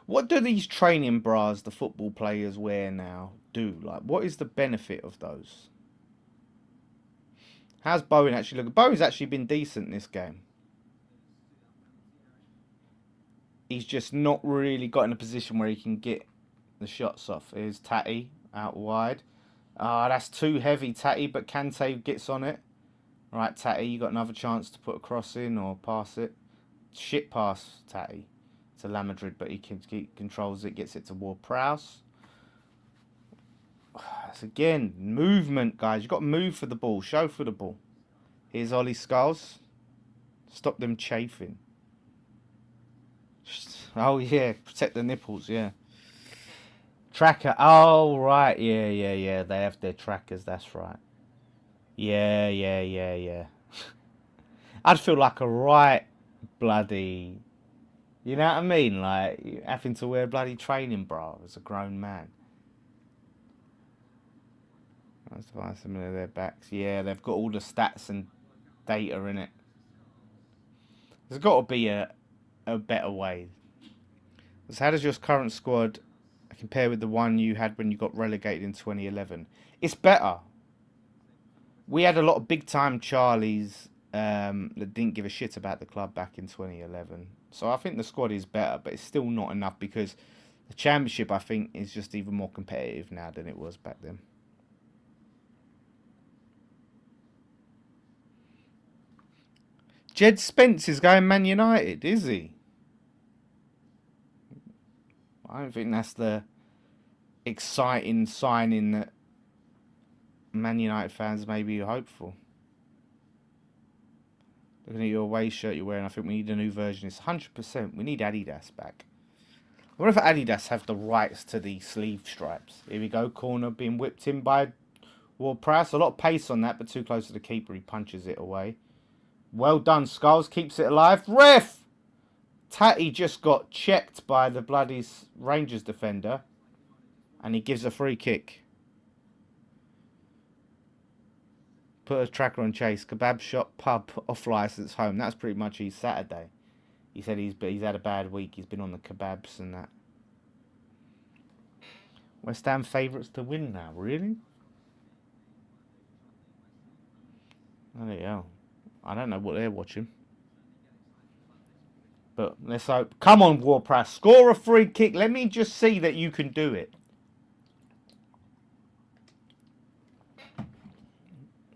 What do these training bras the football players wear now do? What is the benefit of those? How's Bowen actually looking? Bowen's actually been decent in this game. He's just not really got in a position where he can get the shots off. Here's Tatty out wide. That's too heavy, Tatty, but Kante gets on it. Right, Tatty, you got another chance to put a cross in or pass it. Shit pass, Tatty, to La Madrid, but he controls it, gets it to Ward-Prowse. It's again, movement, guys. You've got to move for the ball. Show for the ball. Here's Ollie Skulls. Stop them chafing. Oh, yeah. Protect the nipples, yeah. Tracker. Oh, right. Yeah. They have their trackers. That's right. Yeah. I'd feel like a right bloody... You know what I mean? Having to wear a bloody training bra as a grown man. That's why similar to their backs. Yeah, they've got all the stats and data in it. There's got to be a better way. So how does your current squad compare with the one you had when you got relegated in 2011? It's better. We had a lot of big-time Charlies that didn't give a shit about the club back in 2011. So I think the squad is better, but it's still not enough because the Championship, I think, is just even more competitive now than it was back then. Jed Spence is going Man United, is he? I don't think that's the exciting signing that Man United fans may be hopeful. Looking at your away shirt you're wearing, I think we need a new version. It's 100%. We need Adidas back. I wonder if Adidas have the rights to the sleeve stripes. Here we go. Corner being whipped in by Ward-Prowse. A lot of pace on that, but too close to the keeper. He punches it away. Well done, Skulls. Keeps it alive. Ref! Tatty just got checked by the bloody Rangers defender. And he gives a free kick. Put a tracker on Chase. Kebab shop, pub, off licence, home. That's pretty much his Saturday. He said he's had a bad week. He's been on the kebabs and that. West Ham favourites to win now. Really? Oh, yeah. I don't know what they're watching. But let's hope. Come on, Ward-Prowse. Score a free kick. Let me just see that you can do it.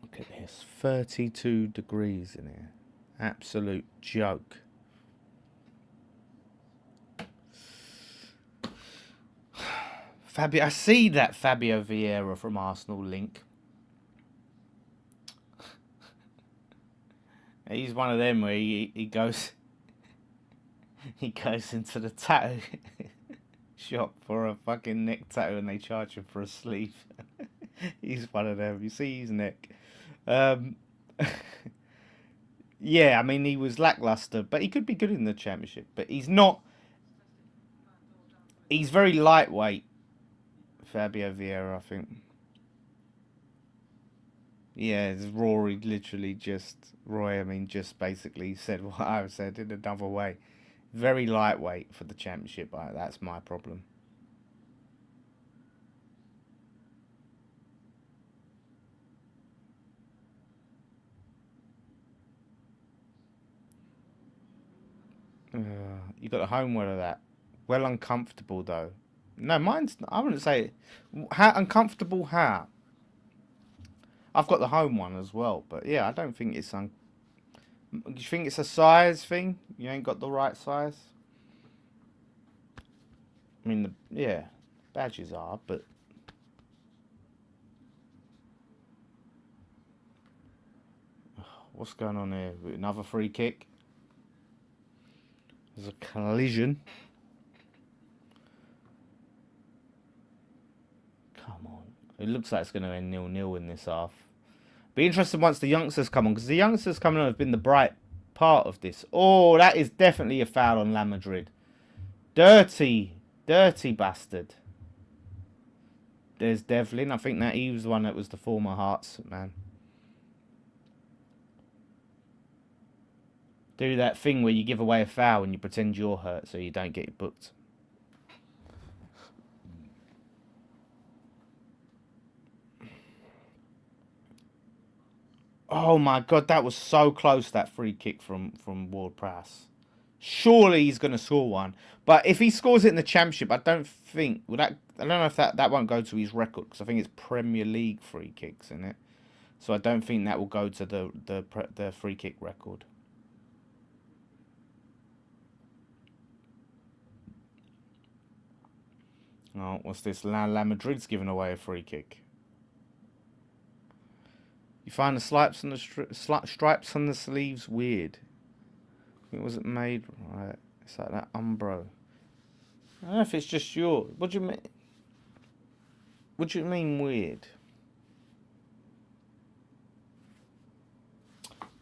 Look at this. 32 degrees in here. Absolute joke. I see that Fabio Vieira from Arsenal link. He's one of them where he goes into the tattoo shop for a fucking neck tattoo and they charge him for a sleeve. He's one of them. You see his neck. Yeah, I mean, he was lackluster, but he could be good in the Championship. But he's not. He's very lightweight, Fabio Vieira, I think. Yeah, Roy just basically said what I said in another way. Very lightweight for the Championship. That's my problem. You got the home wear of that. Well uncomfortable, though. No, mine's... I wouldn't say... How uncomfortable, how? I've got the home one as well, but yeah, I don't think it's... Do you think it's a size thing? You ain't got the right size? I mean, yeah, badges are, but... What's going on here? Another free kick. There's a collision. Come on. It looks like it's going to end 0-0 in this half. Be interested once the youngsters come on, because the youngsters coming on have been the bright part of this. Oh, that is definitely a foul on La Madrid. Dirty bastard. There's Devlin. I think that he was the one that was the former Hearts man. Do that thing where you give away a foul and you pretend you're hurt so you don't get it booked. Oh my god, that was so close, that free kick from Ward-Prowse. Surely he's going to score one. But if he scores it in the Championship, I don't think... I don't know if that won't go to his record, because I think it's Premier League free kicks in it. So I don't think that will go to the free kick record. Oh, what's this? La Madrid's giving away a free kick. You find the stripes on the sleeves weird. It wasn't made right. It's like that Umbro. I don't know if it's just yours. What do you mean? What do you mean weird?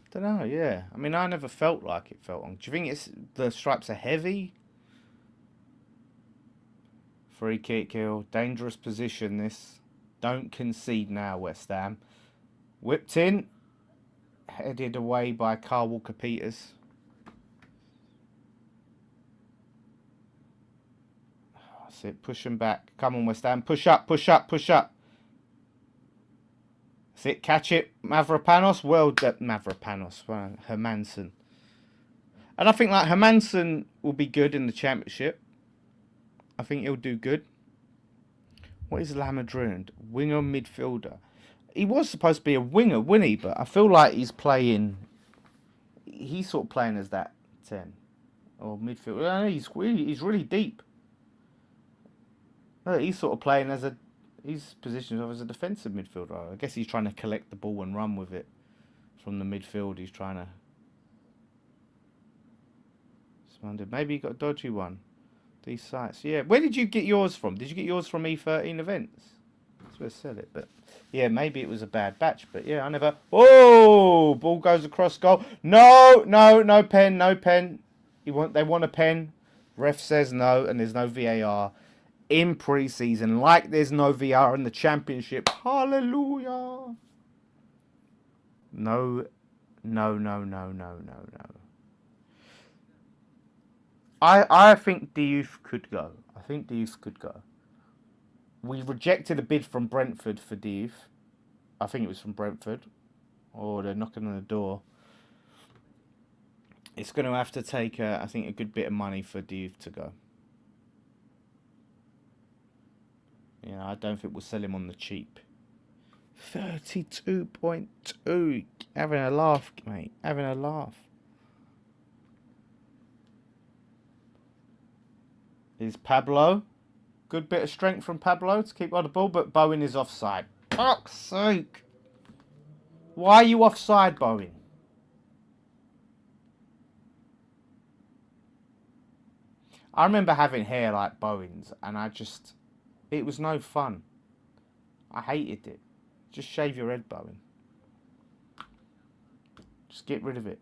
Don't know. Yeah, I mean, I never felt like it felt on. Do you think the stripes are heavy? Free kick, kill. Dangerous position, this. Don't concede now, West Ham. Whipped in. Headed away by Carl Walker-Peters. That's it. Push him back. Come on, West Ham. Push up, push up, push up. That's it. Catch it, Mavropanos. Well, Mavropanos. Hermansen. And I think like Hermansen will be good in the championship. I think he'll do good. What is Lamadrid? Winger midfielder. He was supposed to be a winger, wasn't he? But I feel like he's playing. He's sort of playing as that 10 or midfielder. He's really deep. He's sort of playing as a. He's positioned as a defensive midfielder. I guess he's trying to collect the ball and run with it from the midfield. He's trying to. Maybe he got a dodgy one. These sites, yeah. Where did you get yours from? Did you get yours from E13 events? That's where I said it, but yeah, maybe it was a bad batch. But yeah, I never. Oh, ball goes across goal. No pen, no pen. They want a pen. Ref says no, and there's no VAR in pre-season, like there's no VAR in the championship. Hallelujah. No. I think Diouf could go. We rejected a bid from Brentford for Diouf. I think it was from Brentford. Or they're knocking on the door. It's going to have to take, I think, a good bit of money for Diouf to go. Yeah, I don't think we'll sell him on the cheap. 32.2. Having a laugh, mate. Having a laugh. Is Pablo. Good bit of strength from Pablo to keep on the ball, but Bowen is offside. Fuck's sake. Why are you offside, Bowen? I remember having hair like Bowen's, and it was no fun. I hated it. Just shave your head, Bowen. Just get rid of it.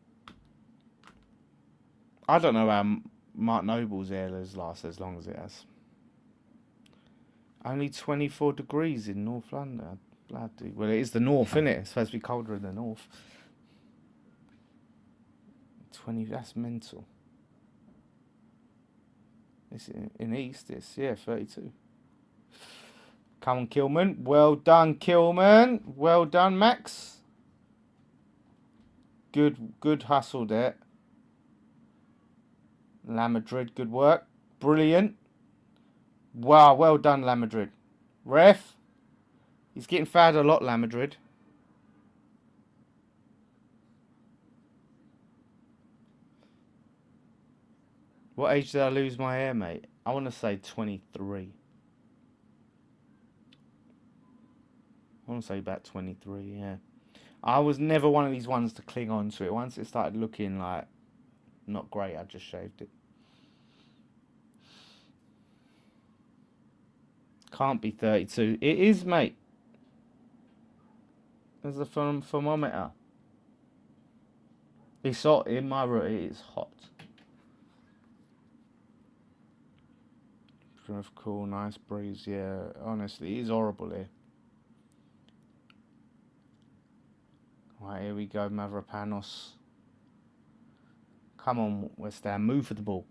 I don't know how Mark Noble's hair has lasted as long as it has. Only 24 degrees in North London. Bloody. Well, it is the north, isn't it? It's supposed to be colder in the north. 20, that's mental. It's in East, it's, 32. Come on, Kilman. Well done, Kilman. Well done, Max. Good hustle there. La Madrid, good work. Brilliant. Wow, well done, La Madrid. Ref. He's getting fouled a lot, La Madrid. What age did I lose my hair, mate? I want to say 23. I want to say about 23, yeah. I was never one of these ones to cling on to it. Once it started looking like not great, I just shaved it. Can't be 32. It is, mate. There's the thermometer. It's hot in my room. It is hot. Cool, nice breeze. Yeah, honestly, it is horrible here. Right, here we go, Mavropanos. Come on, West Ham, move for the ball.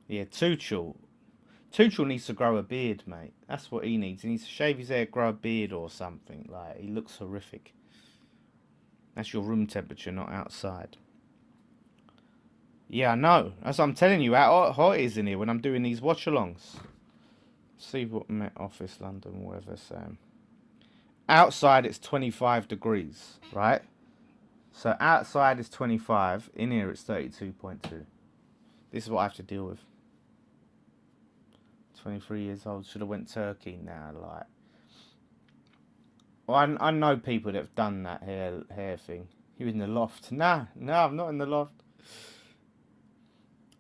Yeah, Tuchel. Tuchel needs to grow a beard, mate. That's what he needs. He needs to shave his hair, grow a beard or something. Like, he looks horrific. That's your room temperature, not outside. Yeah, I know. That's what I'm telling you, how hot it is in here when I'm doing these watch-alongs. See what Met Office London weather saying. Outside it's 25 degrees, right? So outside is 25. In here it's 32.2. This is what I have to deal with. 23 years old. Should have went Turkey now. Like, well, I know people that have done that hair thing. You're in the loft. Nah, I'm not in the loft.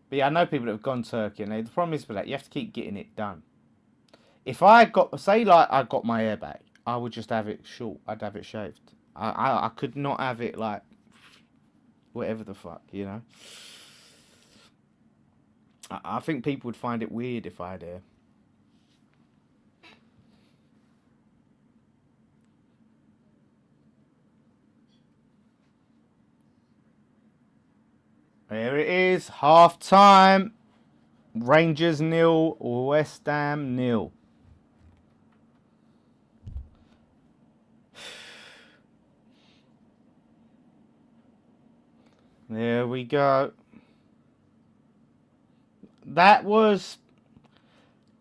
But yeah, I know people that have gone Turkey, and the problem is with that, you have to keep getting it done. If I got, say like I got my hair back, I would just have it short. I'd have it shaved. I could not have it like, whatever the fuck, you know. I think people would find it weird if I had hair. There it is, half time. Rangers 0, West Ham 0. There we go. That was.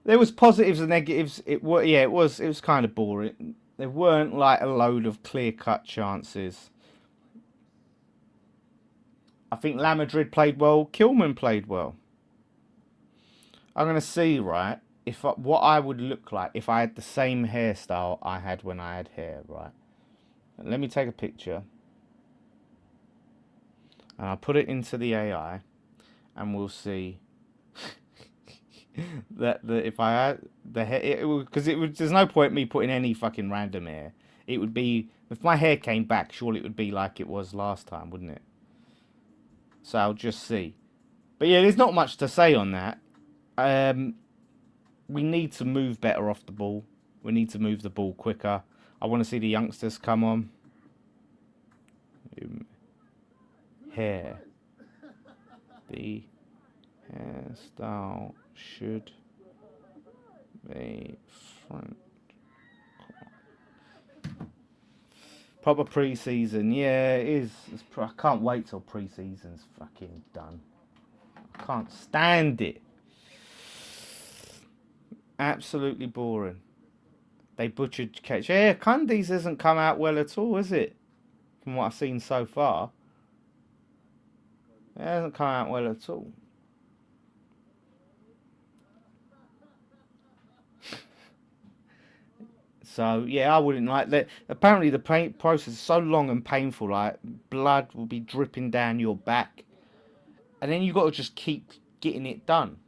There was positives and negatives. It was kind of boring. There weren't like a load of clear-cut chances. I think La Madrid played well. Kilman played well. I'm gonna see, right, what I would look like if I had the same hairstyle I had when I had hair, right. Let me take a picture, and I'll put it into the AI, and we'll see that if I had the hair, because there's no point me putting any fucking random hair. It would be, if my hair came back, surely it would be like it was last time, wouldn't it? So I'll just see. But yeah, there's not much to say on that. We need to move better off the ball. We need to move the ball quicker. I want to see the youngsters come on. Hair. The hairstyle should be front. Proper pre-season. Yeah, it is. I can't wait till pre-season's fucking done. I can't stand it. Absolutely boring. They butchered catch. Yeah, Cundies hasn't come out well at all, is it? From what I've seen so far. It hasn't come out well at all. So, yeah, I wouldn't like that. Apparently, the process is so long and painful. Like, blood will be dripping down your back. And then you've got to just keep getting it done.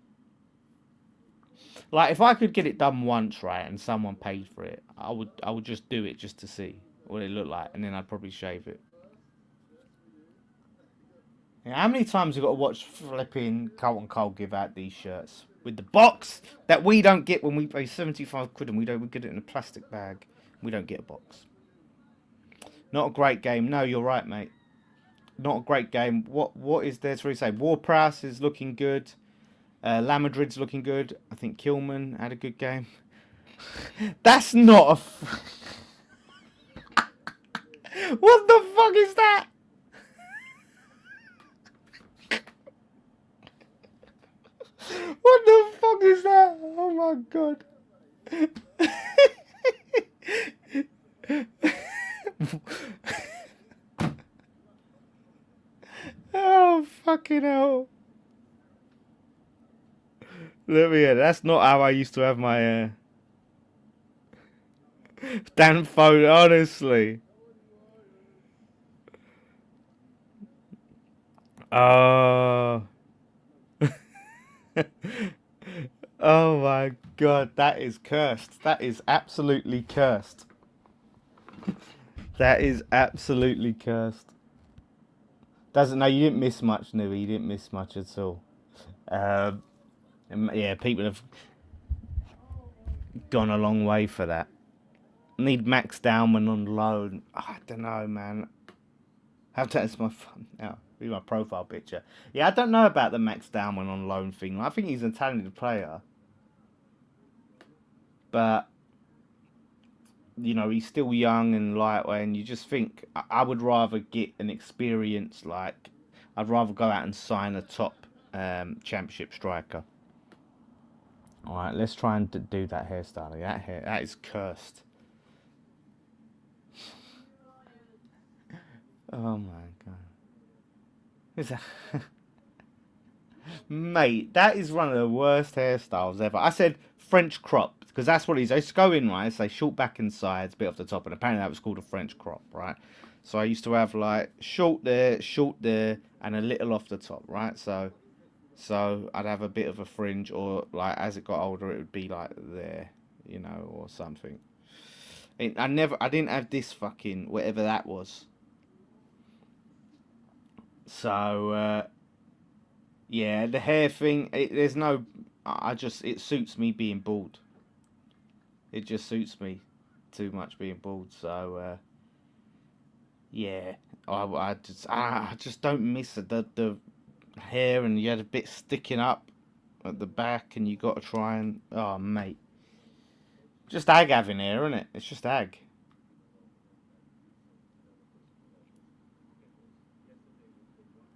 Like, if I could get it done once, right, and someone paid for it, I would just do it just to see what it looked like. And then I'd probably shave it. Yeah, how many times have we got to watch flipping Carlton Cole give out these shirts? With the box that we don't get when we pay 75 quid and we get it in a plastic bag. We don't get a box. Not a great game. No, you're right, mate. Not a great game. What is there to really say? Ward-Prowse is looking good. La Madrid's looking good. I think Kilman had a good game. That's not a... What the fuck is that? What the fuck is that? Oh my god. Oh fucking hell. Look here, that's not how I used to have my damn phone, honestly. Oh. Oh my god, that is cursed. That is absolutely cursed. That is absolutely cursed. Doesn't know you didn't miss much, Nui. You didn't miss much at all. Yeah, people have gone a long way for that. Need Max Dowman on loan. I don't know, man. How to that's my phone now. Be my profile picture. Yeah, I don't know about the Max Dowman on loan thing. I think he's a talented player, but you know he's still young and lightweight, and you just think I would rather get an experience. Like I'd rather go out and sign a top championship striker. All right, let's try and do that hairstyle. That is cursed. Oh my god. Is that... Mate, that is one of the worst hairstyles ever. I said French crop because that's what it is. I used to go in, right, say short back and sides, bit off the top, and apparently that was called a French crop, right? So I used to have like short there, and a little off the top, right? So I'd have a bit of a fringe, or like as it got older, it would be like there, you know, or something. I didn't have this fucking whatever that was. So yeah, the hair thing. There's no. It suits me being bald. It just suits me too much being bald. So yeah, I just don't miss the hair, and you had a bit sticking up. at the back, and you got to try and oh mate, just ag having here, isn't it? It's just ag.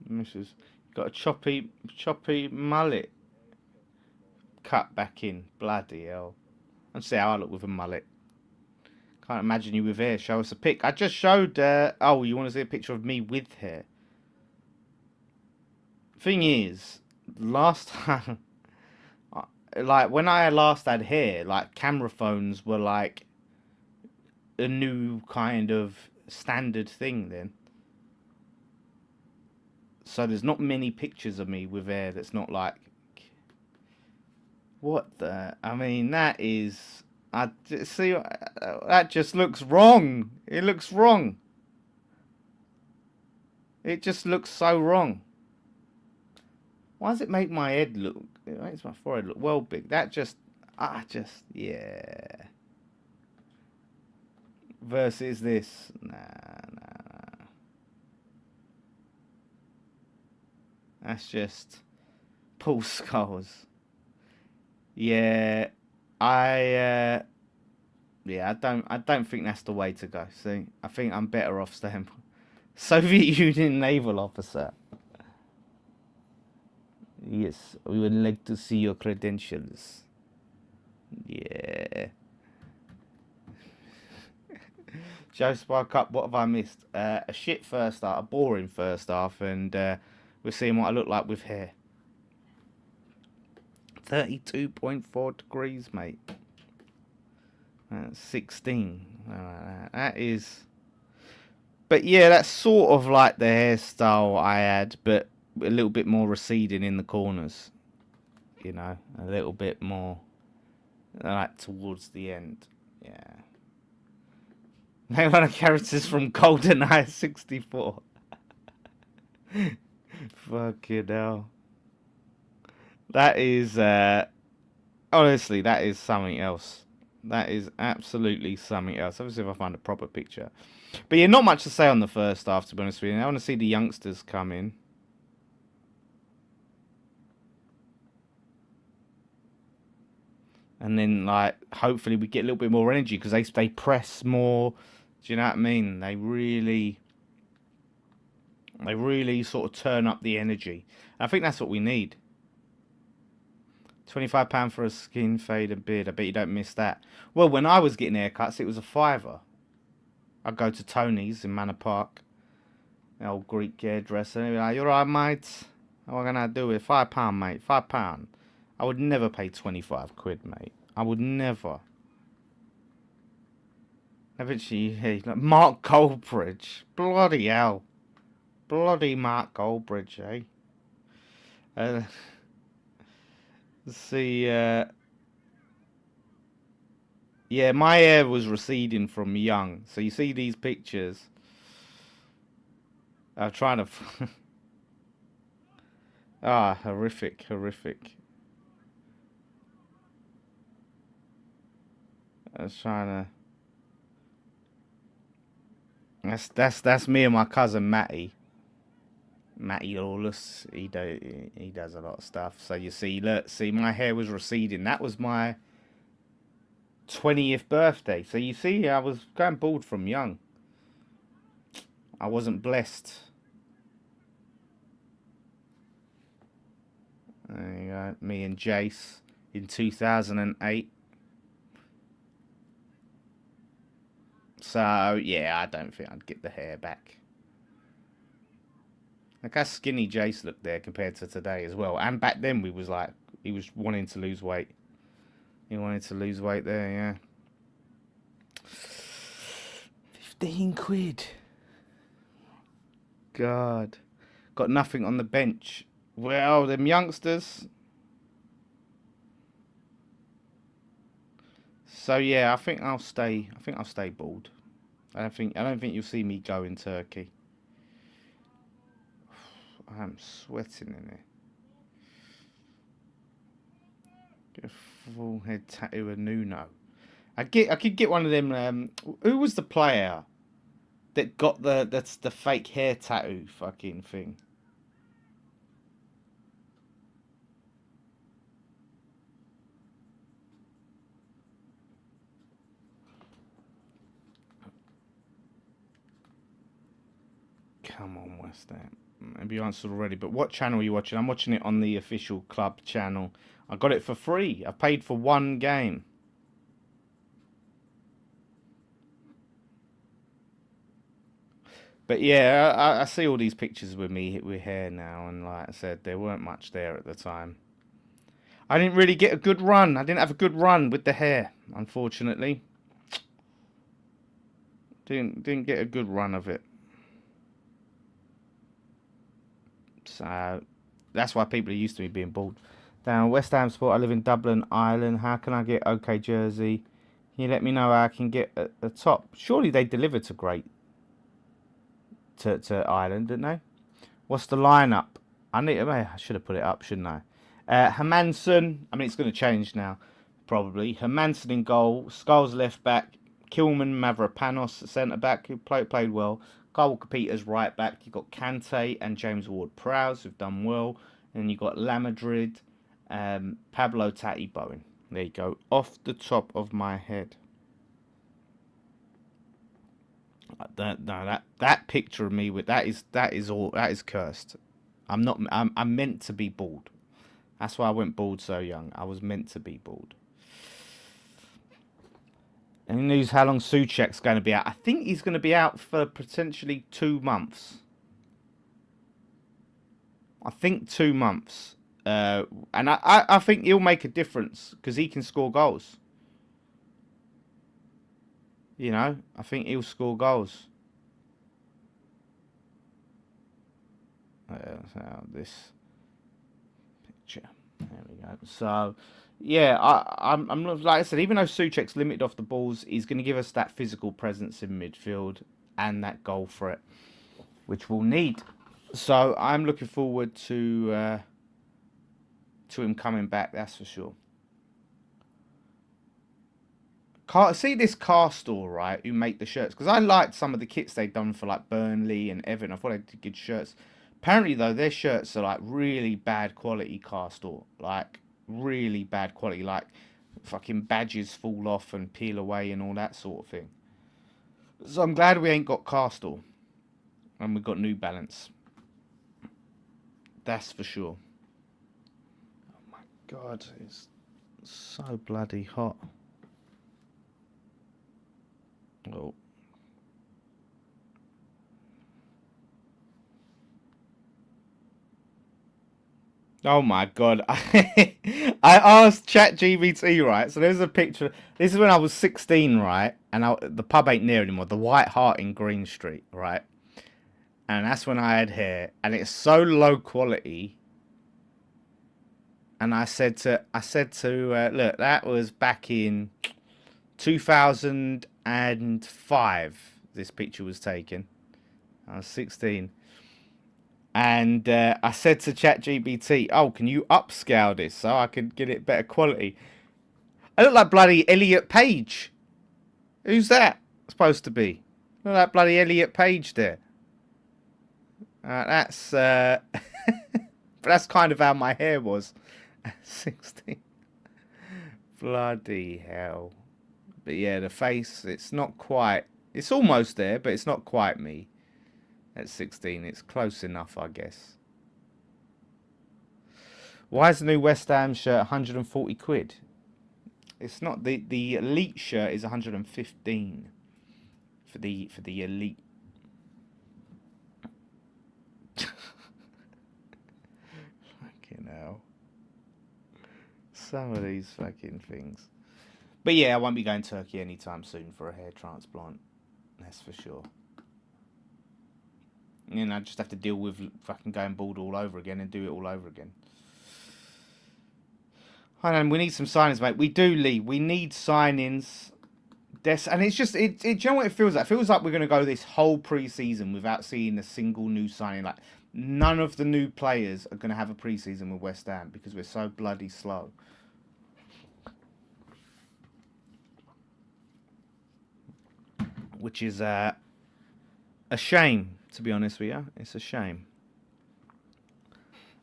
This is got a choppy mullet cut back in. Bloody hell! Let's see how I look with a mullet. Can't imagine you with hair. Show us a pic. I just showed. Oh, you want to see a picture of me with hair? Thing is, last time, like when I last had hair, like camera phones were like a new kind of standard thing then. So there's not many pictures of me with hair that's not like. What the? I mean, that is. I see. That just looks wrong. It looks wrong. It just looks so wrong. Why does it make my head look? It makes my forehead look well big. That just. Yeah. Versus this. Nah. That's just. Paul Scholes. Yeah, yeah, I don't think that's the way to go. See, I think I'm better off staying Soviet Union naval officer. Yes, we would like to see your credentials. Yeah. Joe Spark up. What have I missed? A shit first half, a boring first half, and we're seeing what I look like with hair. 32.4 degrees, mate. 16. That is. But yeah, that's sort of like the hairstyle I had, but a little bit more receding in the corners. You know, a little bit more like towards the end. Yeah. They're one of the characters from GoldenEye 64. Fucking hell. That is, honestly, that is something else. That is absolutely something else. Let me see if I find a proper picture. But yeah, not much to say on the first half, to be honest with you. I want to see the youngsters come in. And then, like, hopefully we get a little bit more energy because they press more. Do you know what I mean? They really sort of turn up the energy. I think that's what we need. £25 for a skin fade and beard. I bet you don't miss that. Well, when I was getting haircuts, it was a fiver. I'd go to Tony's in Manor Park. The old Greek hairdresser. And he'd be like, "You're right, mate. What can I do with £5, mate? £5. I would never pay 25 quid, mate. I would never. Eventually, hey, like Mark Goldbridge. Bloody hell. Bloody Mark Goldbridge, eh? Let's see, yeah, my hair was receding from young. So you see these pictures. I'm trying to... horrific. I was trying to... That's me and my cousin Matty. Matty Lawless. He does a lot of stuff. So you see, look, see, my hair was receding. That was my 20th birthday. So you see, I was going bald from young. I wasn't blessed. There you go. Me and Jace in 2008. So, yeah, I don't think I'd get the hair back. Look how skinny Jace looked there compared to today as well. And back then, he was wanting to lose weight. He wanted to lose weight there, yeah. 15 quid. God. Got nothing on the bench. Well, them youngsters. So yeah, I think I'll stay bald. I don't think you'll see me go in Turkey. I'm sweating in here. Get a full head tattoo of Nuno. I could get one of them. Who was the player that got that's the fake hair tattoo fucking thing? Come on, West Ham. Maybe you answered already, but what channel are you watching? I'm watching it on the official club channel. I got it for free. I paid for one game. But yeah, I see all these pictures with me with hair now, and like I said, there weren't much there at the time. I didn't really get a good run. I didn't have a good run with the hair, unfortunately. Didn't get a good run of it. So that's why people are used to me being bald. Down West Ham Sport. I live in Dublin, Ireland. How can I get OK jersey? Can you let me know how I can get a top? Surely they deliver to great to Ireland, didn't they? What's the lineup? I should have put it up, shouldn't I? Hermansen. I mean, it's going to change now, probably. Hermansen in goal. Scholes left back. Kilman Mavropanos centre back, who played well. Kyle Walker-Peters right back. You've got Kante and James Ward-Prowse, who've done well. And you've got Lamadrid, Pablo Tati Bowen. There you go. Off the top of my head. That picture of me with that is cursed. I'm meant to be bald. That's why I went bald so young. I was meant to be bald. Any news how long Souček's going to be out? I think he's going to be out for potentially 2 months. I think 2 months. And I think he'll make a difference because he can score goals. You know, I think he'll score goals. This picture. There we go. So, yeah, I'm like I said, even though Souček's limited off the balls, he's going to give us that physical presence in midfield and that goal threat, which we'll need. So I'm looking forward to him coming back. That's for sure. See this car store, right, who make the shirts, because I liked some of the kits they'd done for like Burnley and Everton. I thought they did good shirts. Apparently though, their shirts are like really bad quality car store, like really bad quality, like fucking badges fall off and peel away and all that sort of thing. So I'm glad we ain't got car store and we've got New Balance. That's for sure. Oh my god, it's so bloody hot. Oh. Oh my god. I asked ChatGPT, right? So there's a picture. This is when I was 16, right? And the pub ain't near anymore. The White Hart in Green Street, right? And that's when I had hair. And it's so low quality. And I said to look, that was back in 2005. This picture was taken. I was 16. And I said to ChatGPT, oh, can you upscale this so I could get it better quality? I look like bloody Elliot Page. Who's that supposed to be? Look like bloody Elliot Page there. That's that's kind of how my hair was at 16. Bloody hell. But yeah, the face, it's not quite... It's almost there, but it's not quite me. At 16, it's close enough, I guess. Why is the new West Ham shirt 140 quid? It's not. The elite shirt is 115 for the elite. Fucking hell. Some of these fucking things. But yeah, I won't be going to Turkey anytime soon for a hair transplant. That's for sure. And I just have to deal with fucking going bald all over again and do it all over again. I know, we need some signings, mate. We do, Lee. We need signings. And it's just, do you know what it feels like? It feels like we're going to go this whole pre-season without seeing a single new signing. Like, none of the new players are going to have a pre-season with West Ham because we're so bloody slow. Which is a shame, to be honest with you. It's a shame.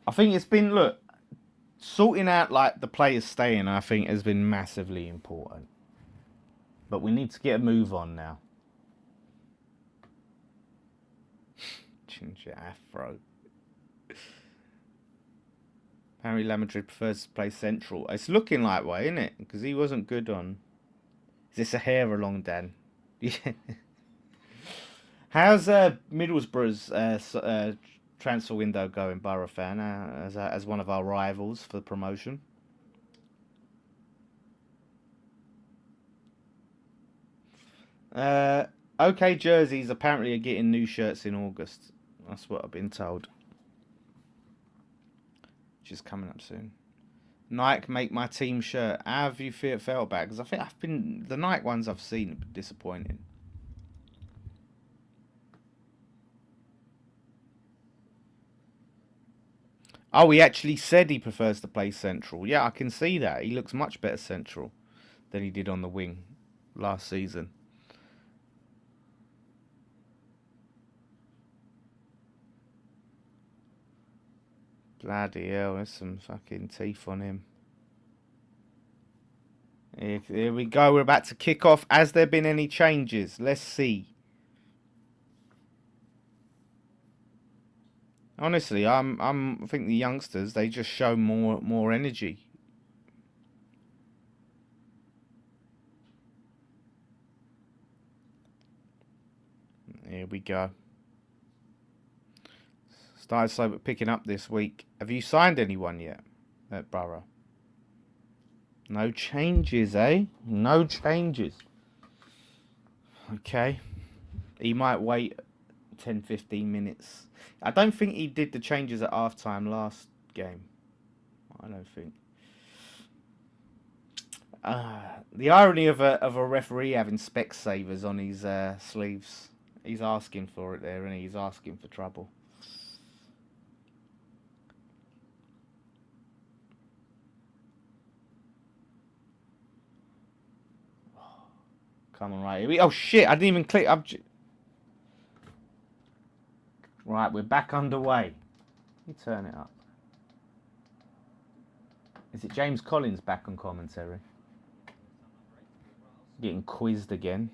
I think it's been, look, sorting out like the players staying, I think, has been massively important. But we need to get a move on now. Ginger afro. Apparently, La Madrid prefers to play central. It's looking like way, isn't it? Because he wasn't good on. Is this a hair along, Dan? Yeah. How's Middlesbrough's transfer window going, Borough fan? As one of our rivals for the promotion. OK jerseys apparently are getting new shirts in August. That's what I've been told. Which is coming up soon. Nike make my team shirt. How have you felt about? Because I think the Nike ones I've seen have been disappointing. Oh, he actually said he prefers to play central. Yeah, I can see that. He looks much better central than he did on the wing last season. Bloody hell, there's some fucking teeth on him. Here we go. We're about to kick off. Has there been any changes? Let's see. Honestly, I think the youngsters, they just show more energy. Here we go. Started slow but picking up this week. Have you signed anyone yet at Borough? No changes, eh? No changes. Okay. He might wait 10-15 minutes. I don't think he did the changes at half-time last game. I don't think. The irony of a referee having Specsavers on his sleeves. He's asking for it there, and he's asking for trouble. Come on, right. Oh shit! I didn't even click. Right, we're back underway. Let me turn it up. Is it James Collins back on commentary? Getting quizzed again.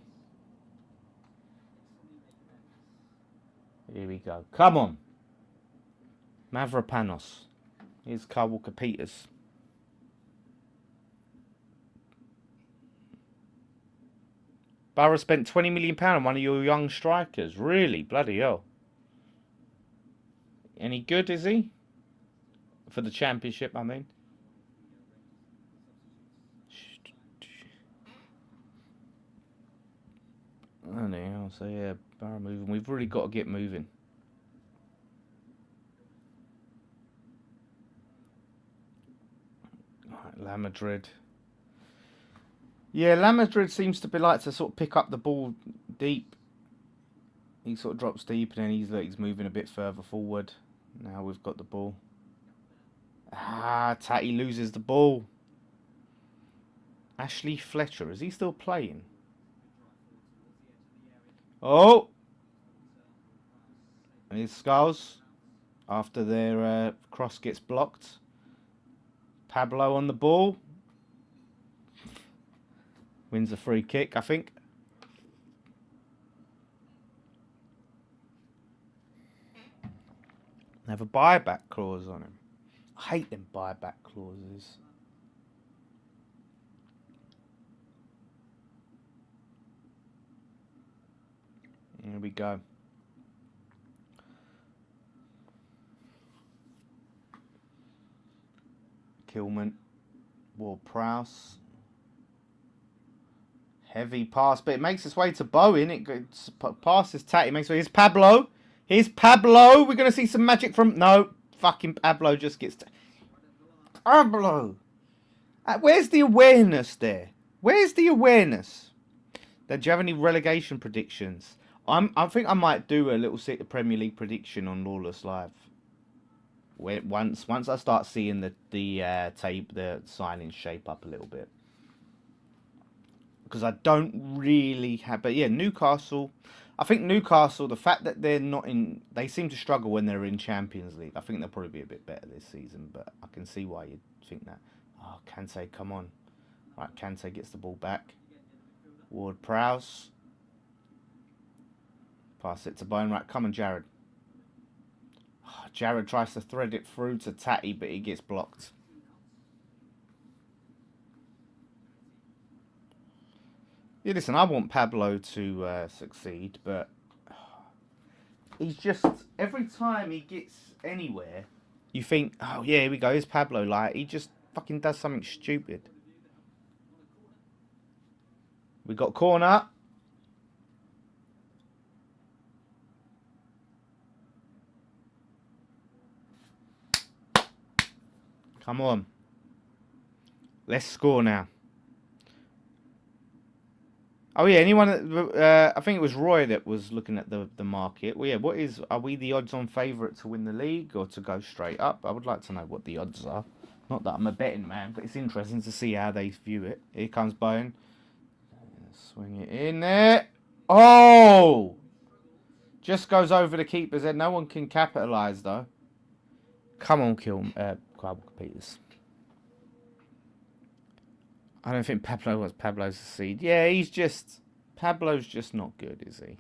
Here we go. Come on. Mavropanos. Here's Kyle Walker-Peters. Borough spent £20 million on one of your young strikers. Really? Bloody hell. Any good, is he? For the championship, I mean. Anyhow, so yeah, Borough moving. We've really got to get moving. Right, La Madrid. Yeah, La Madrid seems to be like to sort of pick up the ball deep. He sort of drops deep and then he's moving a bit further forward. Now we've got the ball. Tatty loses the ball. Ashley Fletcher, is he still playing? Oh! Here's Skulls. After their cross gets blocked. Pablo on the ball. Wins a free kick, I think. Have a buyback clause on him. I hate them buyback clauses. Here we go. Kilman. Ward-Prowse. Heavy pass, but it makes its way to Bowen. It passes Tatty, makes its way. Here's Pablo. Here's Pablo. We're going to see some magic from... No, fucking Pablo just gets... Pablo. Where's the awareness there? Where's the awareness? Do you have any relegation predictions? I think I might do a little Premier League prediction on Lawless Live. Once I start seeing the signing shape up a little bit. Because I don't really have... But yeah, Newcastle... I think Newcastle, the fact that they're not in... They seem to struggle when they're in Champions League. I think they'll probably be a bit better this season, but I can see why you'd think that. Oh, Kante, come on. Right, Kante gets the ball back. Ward-Prowse. Pass it to Bowen. Right, come on, Jared. Jared tries to thread it through to Tatty, but he gets blocked. Yeah, listen, I want Pablo to succeed, but he's just, every time he gets anywhere, you think, oh yeah, here we go, here's Pablo. Like, he just fucking does something stupid. We got corner. Come on. Let's score now. Oh yeah, anyone? I think it was Roy that was looking at the market. Well, yeah, are we the odds-on favourite to win the league or to go straight up? I would like to know what the odds are. Not that I'm a betting man, but it's interesting to see how they view it. Here comes Bowen. Swing it in there. Oh! Just goes over the keeper's head. No one can capitalise though. Come on, Kyle Peters. I don't think Pablo wants Pablo to succeed. Yeah, Pablo's just not good, is he?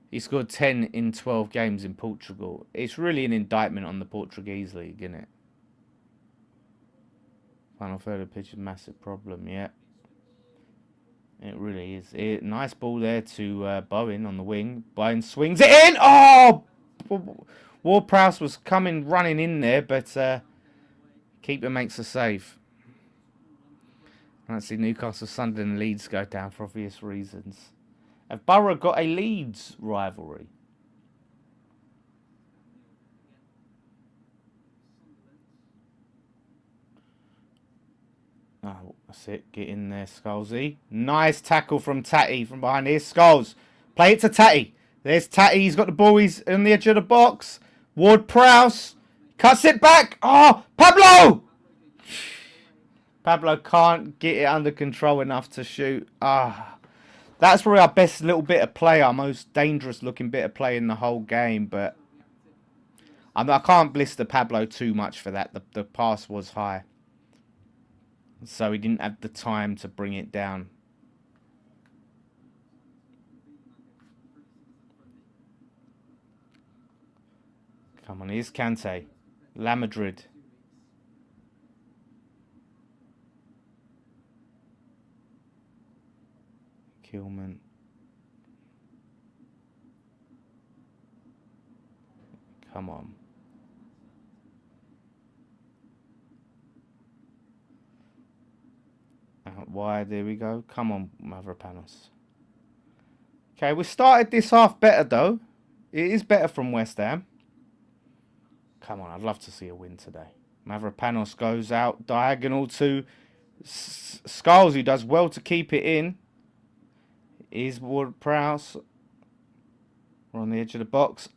He scored 10 in 12 games in Portugal. It's really an indictment on the Portuguese league, isn't it? Final third of pitch is a massive problem, yeah. It really is. Nice ball there to Bowen on the wing. Bowen swings it in! Oh! Ward-Prowse was running in there, but keeper makes a save. Let's see Newcastle, Sunderland and Leeds go down for obvious reasons. Have Borough got a Leeds rivalry? Oh, that's it. Get in there, Scholesy. Nice tackle from Tatty from behind here. Scholes. Play it to Tatty. There's Tatty. He's got the ball. He's on the edge of the box. Ward-Prowse. Cuts it back. Oh, Pablo! Pablo can't get it under control enough to shoot. That's probably our best little bit of play, our most dangerous looking bit of play in the whole game. But I can't blister Pablo too much for that. The pass was high. So he didn't have the time to bring it down. Come on, here's Kante. La Madrid. Kilman. Come on. Out wide, there we go. Come on, Mavropanos. Okay, we started this half better though. It is better from West Ham. Come on, I'd love to see a win today. Mavropanos goes out diagonal to Scholes, who does well to keep it in. Is Ward-Prowse. We're on the edge of the box.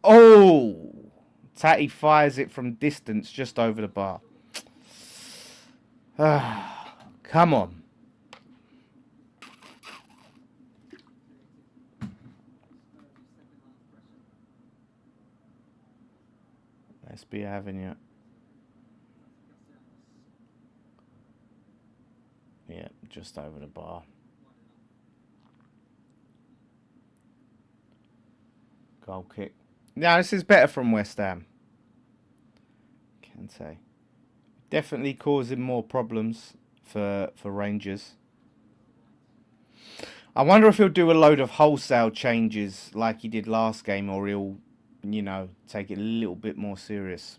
Oh! Tatty fires it from distance just over the bar. Come on. Let's be having it. Yeah, just over the bar. Goal kick. Now this is better from West Ham. Kante. Definitely causing more problems for Rangers. I wonder if he'll do a load of wholesale changes like he did last game, or he'll, take it a little bit more serious.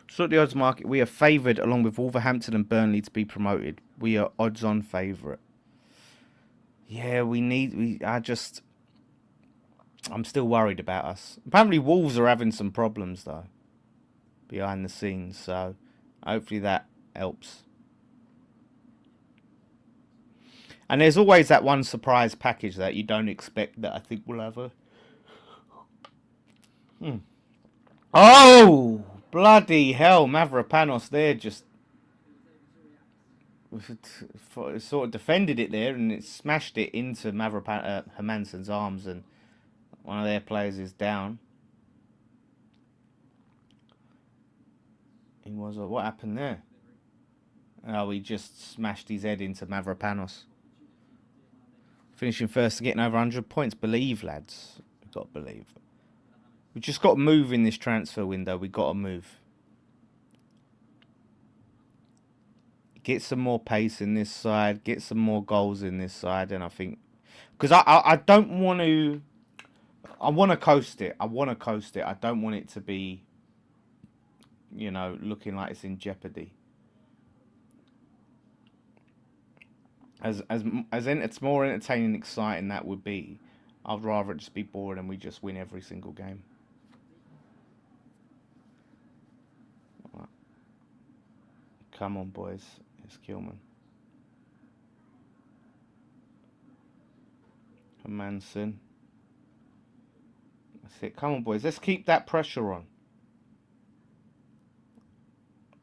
So at the odds market, we are favoured along with Wolverhampton and Burnley to be promoted. We are odds-on favourite. Yeah, I'm still worried about us. Apparently Wolves are having some problems though, behind the scenes, so hopefully that helps. And there's always that one surprise package that you don't expect that I think we'll have a... Oh! Bloody hell, Mavropanos there just... sort of defended it there and it smashed it into Hermansen's arms, and one of their players is down. What happened there? Oh, he just smashed his head into Mavropanos. Finishing first and getting over 100 points. Believe, lads. Got to believe. We just got to move in this transfer window. We got to move. Get some more pace in this side. Get some more goals in this side, and I think because I don't want to. I want to coast it. I want to coast it. I don't want it to be, you know, looking like it's in jeopardy. It's more entertaining and exciting that would be. I'd rather it just be boring and we just win every single game. Right. Come on, boys. It's Kilman. Manson. That's it. Come on, boys. Let's keep that pressure on.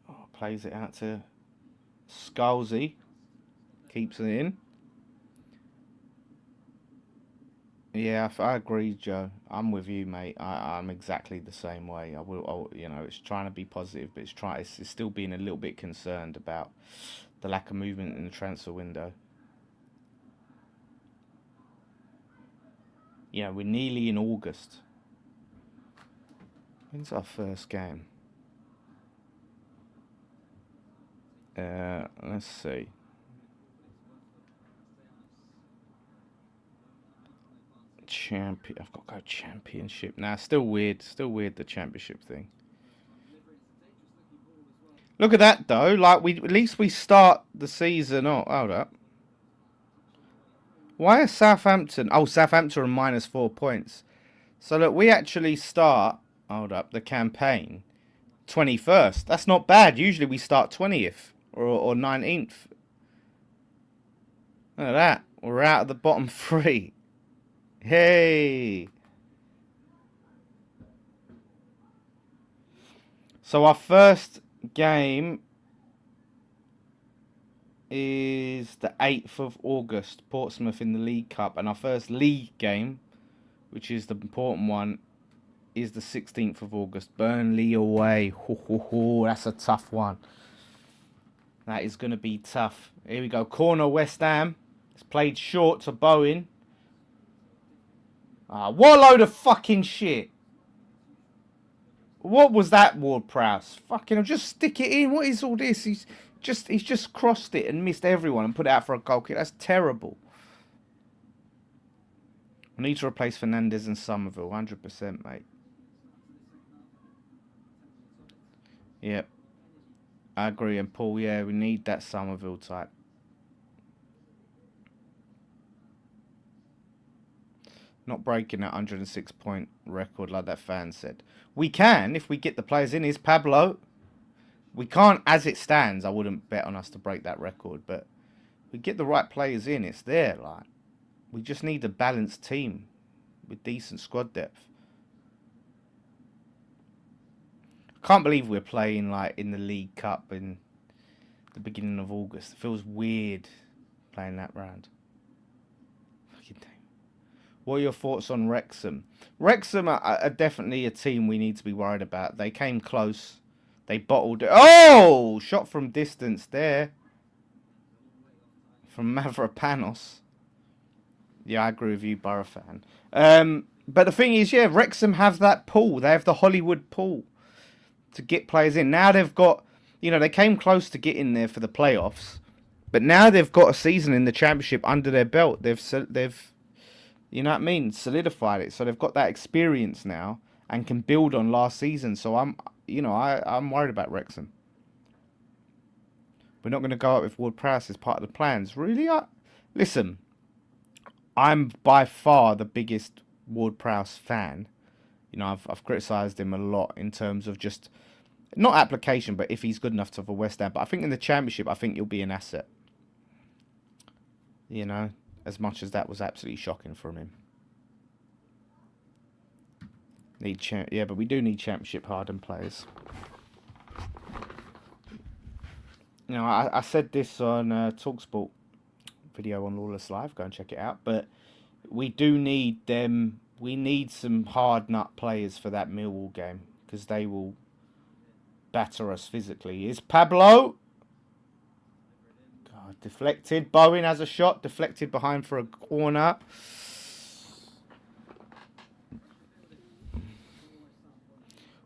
Oh, plays it out to Scalzi. Keeps it in. Yeah, I agree, Joe. I'm with you, mate. I'm exactly the same way. You know, it's trying to be positive, but it's still being a little bit concerned about the lack of movement in the transfer window. Yeah, we're nearly in August. When's our first game? Let's see. I've got to go championship. Nah, still weird the championship thing. Look at that though. Like at least we start the season. Oh, hold up. Why are Southampton? Oh, Southampton are minus 4 points. So look, we actually start. Hold up, the campaign 21st. That's not bad. Usually we start 20th or 19th. Look at that. We're out of the bottom 3. Hey. So our first game is the 8th of August, Portsmouth in the League Cup, and our first league game, which is the important one, is the 16th of August, Burnley away. That's a tough one. That is going to be tough. Here we go, corner West Ham. It's played short to Bowen. What a load of fucking shit. What was that, Ward-Prowse? Fucking, just stick it in. What is all this? He's just crossed it and missed everyone and put it out for a goal kick. That's terrible. I need to replace Fernandez and Somerville, 100%, mate. Yep. I agree. And Paul, yeah, we need that Somerville type. Not breaking that 106-point record like that fan said. We can if we get the players in. Is Pablo? We can't, as it stands. I wouldn't bet on us to break that record, but we get the right players in. It's there, like we just need a balanced team with decent squad depth. I can't believe we're playing like in the League Cup in the beginning of August. It feels weird playing that round. What are your thoughts on Wrexham? Wrexham are definitely a team we need to be worried about. They came close. They bottled it. Oh! Shot from distance there. From Mavropanos. Yeah, I agree with you, Borough fan. But the thing is, yeah, Wrexham have that pool. They have the Hollywood pool to get players in. Now they've got, you know, they came close to getting there for the playoffs. But now they've got a season in the Championship under their belt. They've you know what I mean? Solidified it. So they've got that experience now and can build on last season. So I'm worried about Wrexham. We're not going to go up with Ward-Prowse as part of the plans. Really? Listen, I'm by far the biggest Ward-Prowse fan. You know, I've criticised him a lot in terms of just, not application, but if he's good enough for West Ham. But I think in the Championship, I think he'll be an asset. You know? As much as that was absolutely shocking from him. Yeah, but we do need Championship hardened players. You know, I said this on TalkSport video on Lawless Live. Go and check it out. But we do need them. We need some hard nut players for that Millwall game because they will batter us physically. Is Pablo? Deflected. Bowen has a shot. Deflected behind for a corner.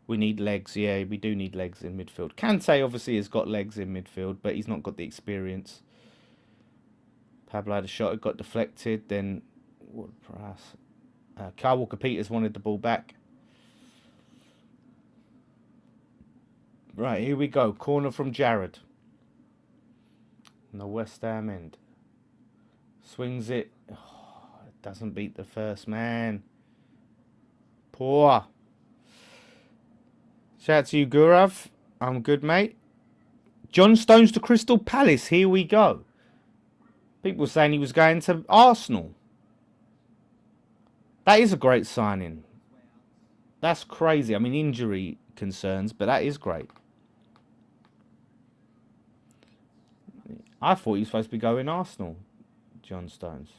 We need legs. Yeah, we do need legs in midfield. Kante obviously has got legs in midfield, but he's not got the experience. Pablo had a shot, it got deflected. Then what price? Kyle Walker-Peters wanted the ball back. Right, here we go. Corner from Jared. On the West Ham end. Swings it. Oh, it doesn't beat the first man. Poor. Shout out to you, Gurav. I'm good, mate. John Stones to Crystal Palace. Here we go. People saying he was going to Arsenal. That is a great signing. That's crazy. I mean, injury concerns, but that is great. I thought he was supposed to be going Arsenal, John Stones.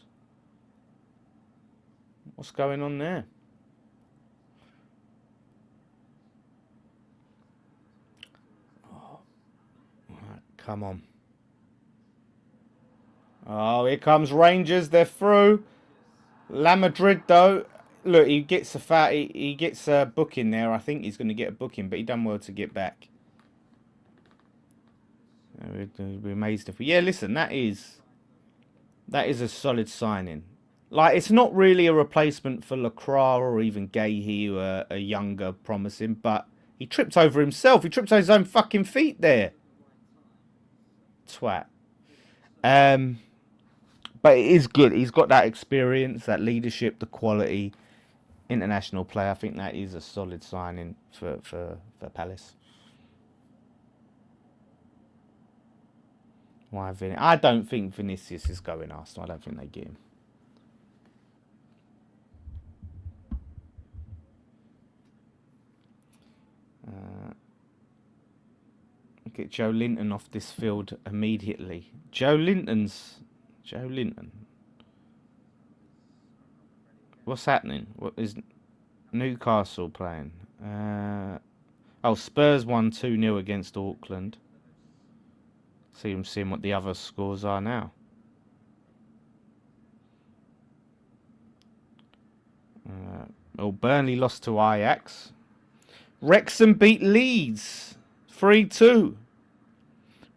What's going on there? Oh, right, come on. Oh, here comes Rangers. They're through. La Madrid, though. Look, he gets a booking there. I think he's going to get a booking, but he done well to get back. We'd be amazed if... Yeah, listen, that is a solid signing. Like, it's not really a replacement for Lacroix or even Gahey, who are a younger, promising, but he tripped over himself. He tripped over his own fucking feet there. Twat. But it is good. He's got that experience, that leadership, the quality. International player. I think that is a solid signing for Palace. Why I don't think Vinicius is going Arsenal. I don't think they get him. Get Joe Linton off this field immediately. Joe Linton. What's happening? What is Newcastle playing? Spurs won 2-0 against Auckland. Seeing what the other scores are now. Burnley lost to Ajax. Wrexham beat Leeds 3-2.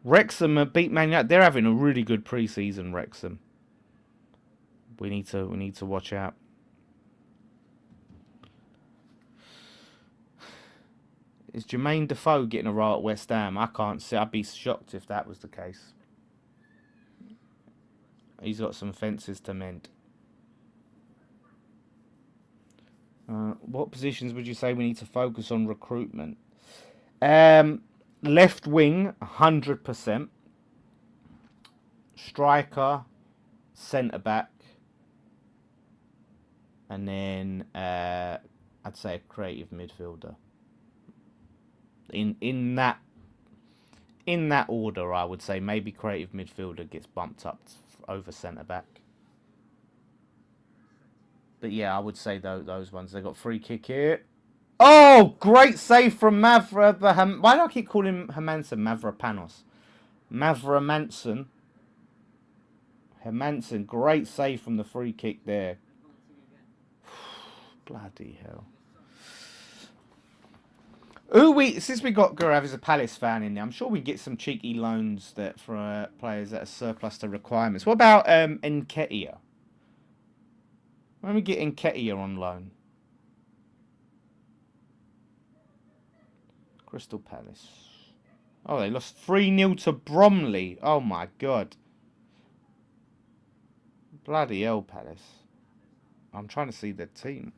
Wrexham beat Man United. They're having a really good pre-season. Wrexham. We need to watch out. Is Jermaine Defoe getting a role at West Ham? I can't see. I'd be shocked if that was the case. He's got some fences to mend. What positions would you say we need to focus on recruitment? Left wing, 100%. Striker, centre back. And then I'd say a creative midfielder. In that order, I would say maybe creative midfielder gets bumped up over centre back. But yeah, I would say those ones. They got free kick here. Oh, great save from Mavra. Why do I keep calling him Hermansen? Mavropanos. Mavromanson. Hermansen, great save from the free kick there. Bloody hell. Since we got Gurav as a Palace fan in there, I'm sure we get some cheeky loans that for players that are surplus to requirements. What about Nketiah? When we get Nketiah on loan? Crystal Palace. Oh, they lost 3-0 to Bromley. Oh my god. Bloody hell, Palace. I'm trying to see their team.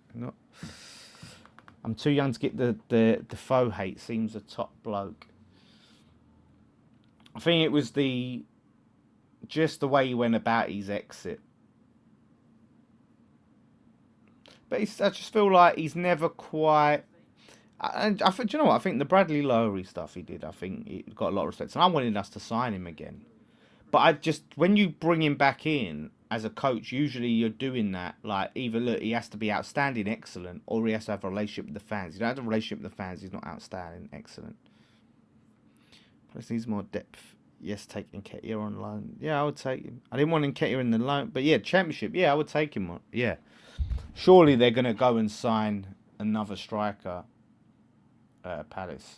I'm too young to get the Defoe hate. Seems a top bloke. I think it was just the way he went about his exit. But I just feel like he's never quite. And do you know what? I think the Bradley Lowery stuff he did, I think he got a lot of respect. And I wanted us to sign him again. But when you bring him back in as a coach, usually you're doing that. Like, either look, he has to be outstanding, excellent, or he has to have a relationship with the fans. If you don't have a relationship with the fans, he's not outstanding, excellent. Plus needs more depth. Yes, take Nketiah on loan. Yeah, I would take him. I didn't want Nketiah in the loan, but yeah, Championship. Yeah, I would take him on. Yeah. Surely they're going to go and sign another striker. Palace.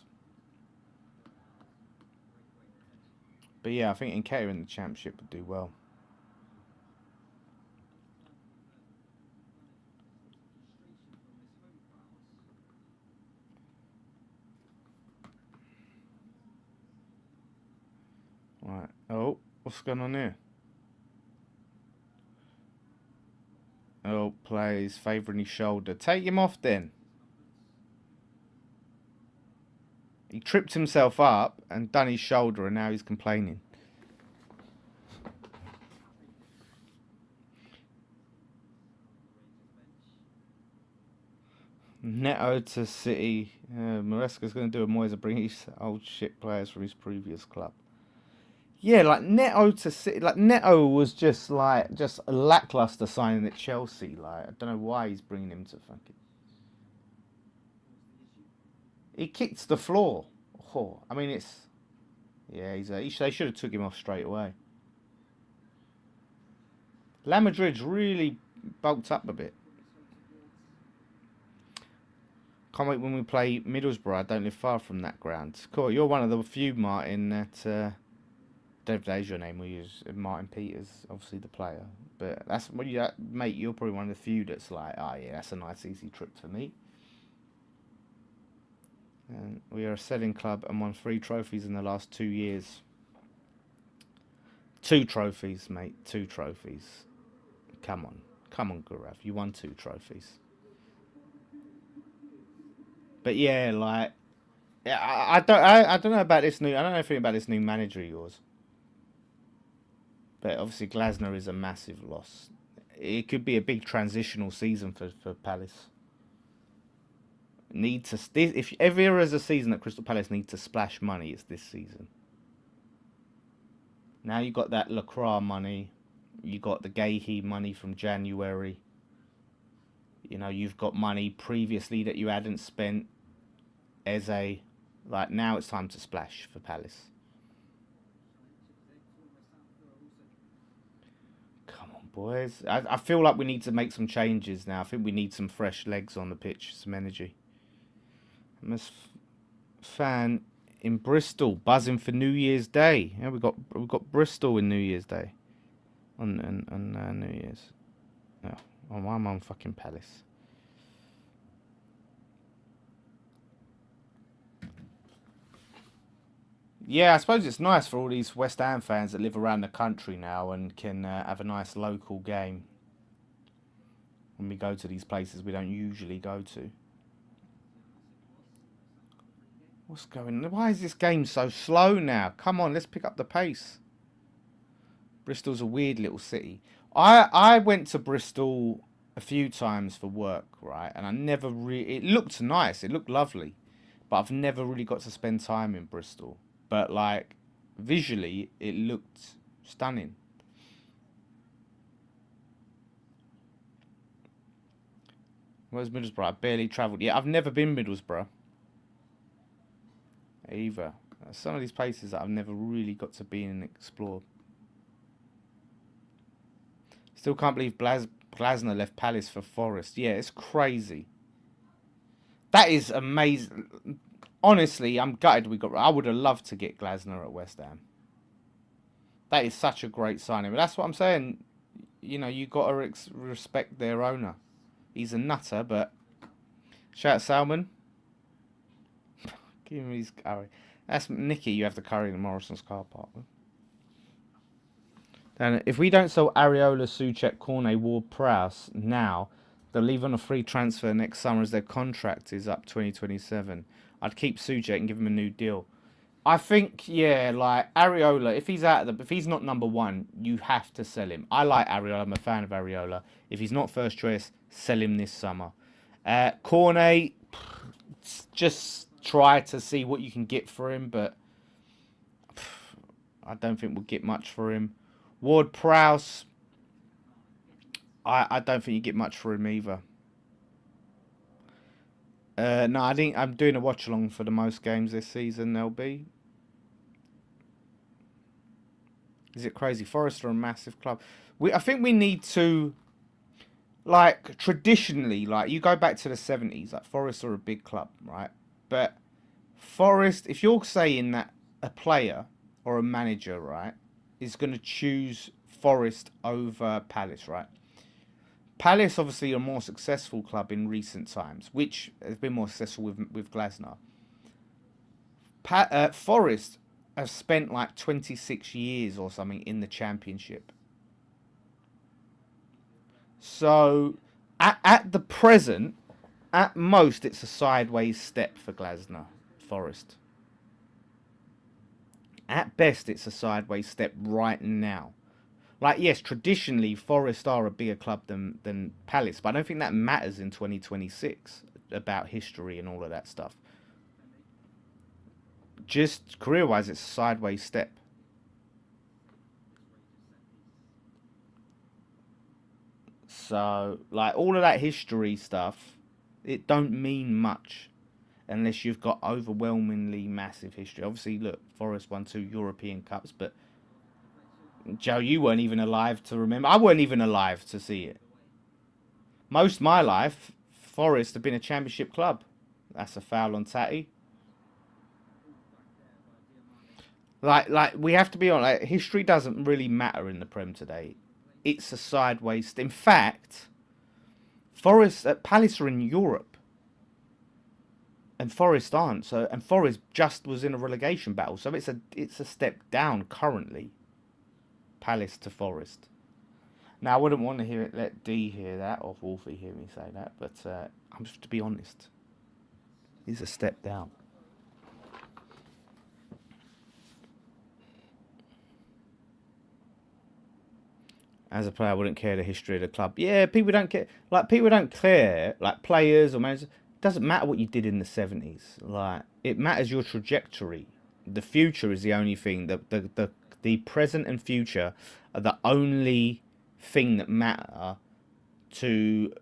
But yeah, I think Nketiah in the Championship would do well. Right. Oh, what's going on here? Oh, plays favouring his shoulder. Take him off then. He tripped himself up and done his shoulder, and now he's complaining. Neto to City. Maresca's going to do a Moyes, bring his old shit players from his previous club. Yeah, like Neto to City. Like Neto was just a lackluster signing at Chelsea. Like I don't know why he's bringing him to fucking. He kicked the floor. Oh, I mean it's. Yeah, they should have took him off straight away. La Madrid's really bulked up a bit. Can't wait when we play Middlesbrough. I don't live far from that ground. Cool, you're one of the few, Martin, that... Dave, that is your name. We use Martin Peters, obviously the player. But that's... mate, you're probably one of the few that's like, oh yeah, that's a nice, easy trip for me. And we are a selling club and won 3 trophies in the last 2 years. 2 trophies, mate. 2 trophies. Come on, Gurav. You won 2 trophies. But yeah, like, I don't know about this new. I don't know anything about this new manager of yours. But obviously, Glasner is a massive loss. It could be a big transitional season for Palace. If ever is a season that Crystal Palace need to splash money, it's this season. Now you got that Lacroix money, you got the Gahey money from January. You know, you've got money previously that you hadn't spent. Like now it's time to splash for Palace. Come on, boys. I feel like we need to make some changes now. I think we need some fresh legs on the pitch, some energy. I'm a fan in Bristol, buzzing for New Year's Day. Yeah, we've got Bristol in New Year's Day. On New Year's. No, why am I on fucking Palace? Yeah, I suppose it's nice for all these West Ham fans that live around the country now and can have a nice local game when we go to these places we don't usually go to. What's going on? Why is this game so slow now? Come on, let's pick up the pace. Bristol's a weird little city. I went to Bristol a few times for work, right? And I never really... It looked nice. It looked lovely. But I've never really got to spend time in Bristol. But, like, visually, it looked stunning. Where's Middlesbrough? I barely travelled. Yeah, I've never been Middlesbrough. Either. Some of these places that I've never really got to be and explore. Still can't believe Glasner left Palace for Forest. Yeah, it's crazy. That is amazing. Honestly, I'm gutted we got... I would have loved to get Glasner at West Ham. That is such a great signing. But that's what I'm saying. You know, you got to respect their owner. He's a nutter, but... Shout Salmon. Give him his curry. That's Nicky, you have the curry in Morrison's car park. Then if we don't sell Areola, Souček, Cornet, Ward, Prowse now, they'll leave on a free transfer next summer as their contract is up 2027. I'd keep Souček and give him a new deal. I think, yeah, like Areola, if he's not number 1, you have to sell him. I like Areola. I'm a fan of Areola. If he's not first choice, sell him this summer. Cornet, just try to see what you can get for him, but I don't think we'll get much for him. Ward Prowse, I don't think you get much for him either. No, I think I'm doing a watch along for the most games this season. There'll be. Is it crazy? Forest are a massive club. I think we need to, like, traditionally, like, you go back to the 70s, like, Forest are a big club, right? But Forest, if you're saying that a player or a manager, right, is going to choose Forest over Palace, right? Palace obviously are a more successful club in recent times, which has been more successful with Glasner. Forest have spent like 26 years or something in the Championship. So at the present, at most, it's a sideways step for Glasner Forest. At best, it's a sideways step right now. Like, yes, traditionally, Forest are a bigger club than Palace, but I don't think that matters in 2026 about history and all of that stuff. Just career-wise, it's a sideways step. So, like, all of that history stuff, it don't mean much unless you've got overwhelmingly massive history. Obviously, look, Forest won 2 European Cups, but Joe, you weren't even alive to remember. I weren't even alive to see it. Most of my life, Forest have been a Championship club. That's a foul on Tatty. Like we have to be on. Like, history doesn't really matter in the Prem today. It's a sideways. In fact, Forest at Palace are in Europe, and Forest aren't. So, and Forest just was in a relegation battle. So it's a step down currently. Palace to Forest. Now I wouldn't want to hear it. Let D hear that or Wolfie hear me say that. But I'm just to be honest. It's a step down. As a player, I wouldn't care the history of the club. Yeah, people don't care. Like, people don't care. Like, players or managers. It doesn't matter what you did in the 70s. Like, it matters your trajectory. The future is the only thing. The present and future are the only thing that matter to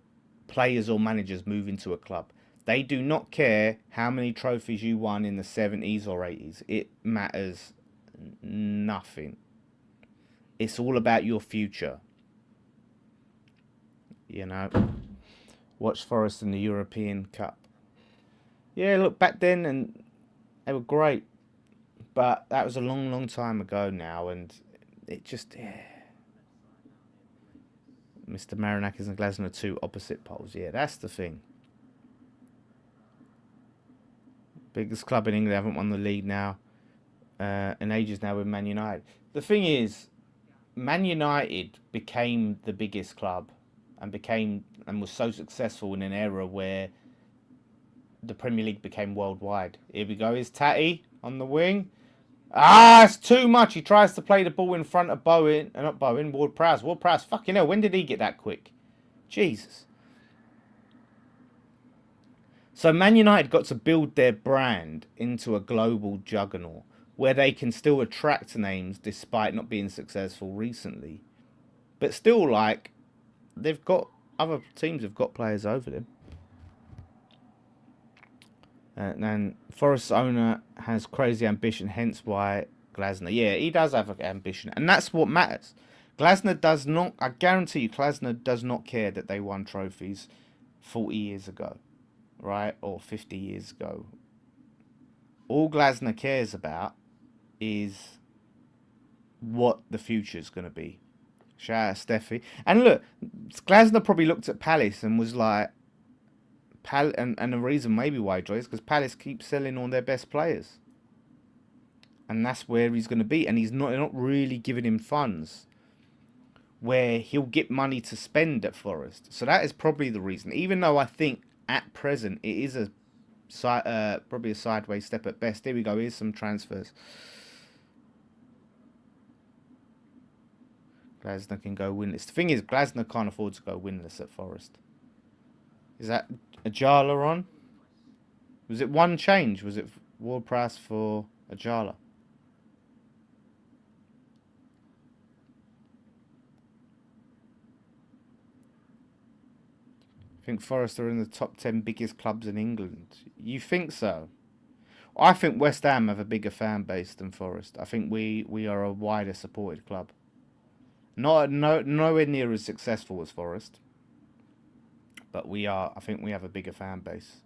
players or managers moving to a club. They do not care how many trophies you won in the 70s or 80s. It matters nothing. It's all about your future. You know, watch Forest in the European Cup. Yeah, look back then, and they were great, but that was a long, long time ago now, and it just yeah. Mr. Marinakis and Glasgow are two opposite poles. Yeah, that's the thing. Biggest club in England, haven't won the league now in ages now with Man United. The thing is, Man United became the biggest club and was so successful in an era where the Premier League became worldwide. Here we go. Is Tatty on the wing? Ah, it's too much. He tries to play the ball in front of Bowen, not Bowen, Ward-Prowse. Ward-Prowse, fucking hell, when did he get that quick? Jesus. So Man United got to build their brand into a global juggernaut where they can still attract names despite not being successful recently. But still, like, they've got other teams have got players over them. And then Forest's owner has crazy ambition, hence why Glasner. Yeah, he does have ambition, and that's what matters. Glasner does not. I guarantee you, Glasner does not care that they won trophies 40 years ago, right, or 50 years ago. All Glasner cares about is what the future is going to be. Shout out Steffi. And look, Glasner probably looked at Palace and was like, and the reason maybe why he joins is because Palace keeps selling all their best players, and that's where he's going to be. And they're not really giving him funds where he'll get money to spend at Forest. So that is probably the reason. Even though I think at present it is probably a sideways step at best. Here we go. Here's some transfers. Glasner can go winless. The thing is, Glasner can't afford to go winless at Forest. Is that Ajala on? Was it one change? Was it Ward-Prowse for Ajala? I think Forest are in the top 10 biggest clubs in England. You think so? I think West Ham have a bigger fan base than Forest. I think we are a wider supported club. Nowhere near as successful as Forest. But we are. I think we have a bigger fan base.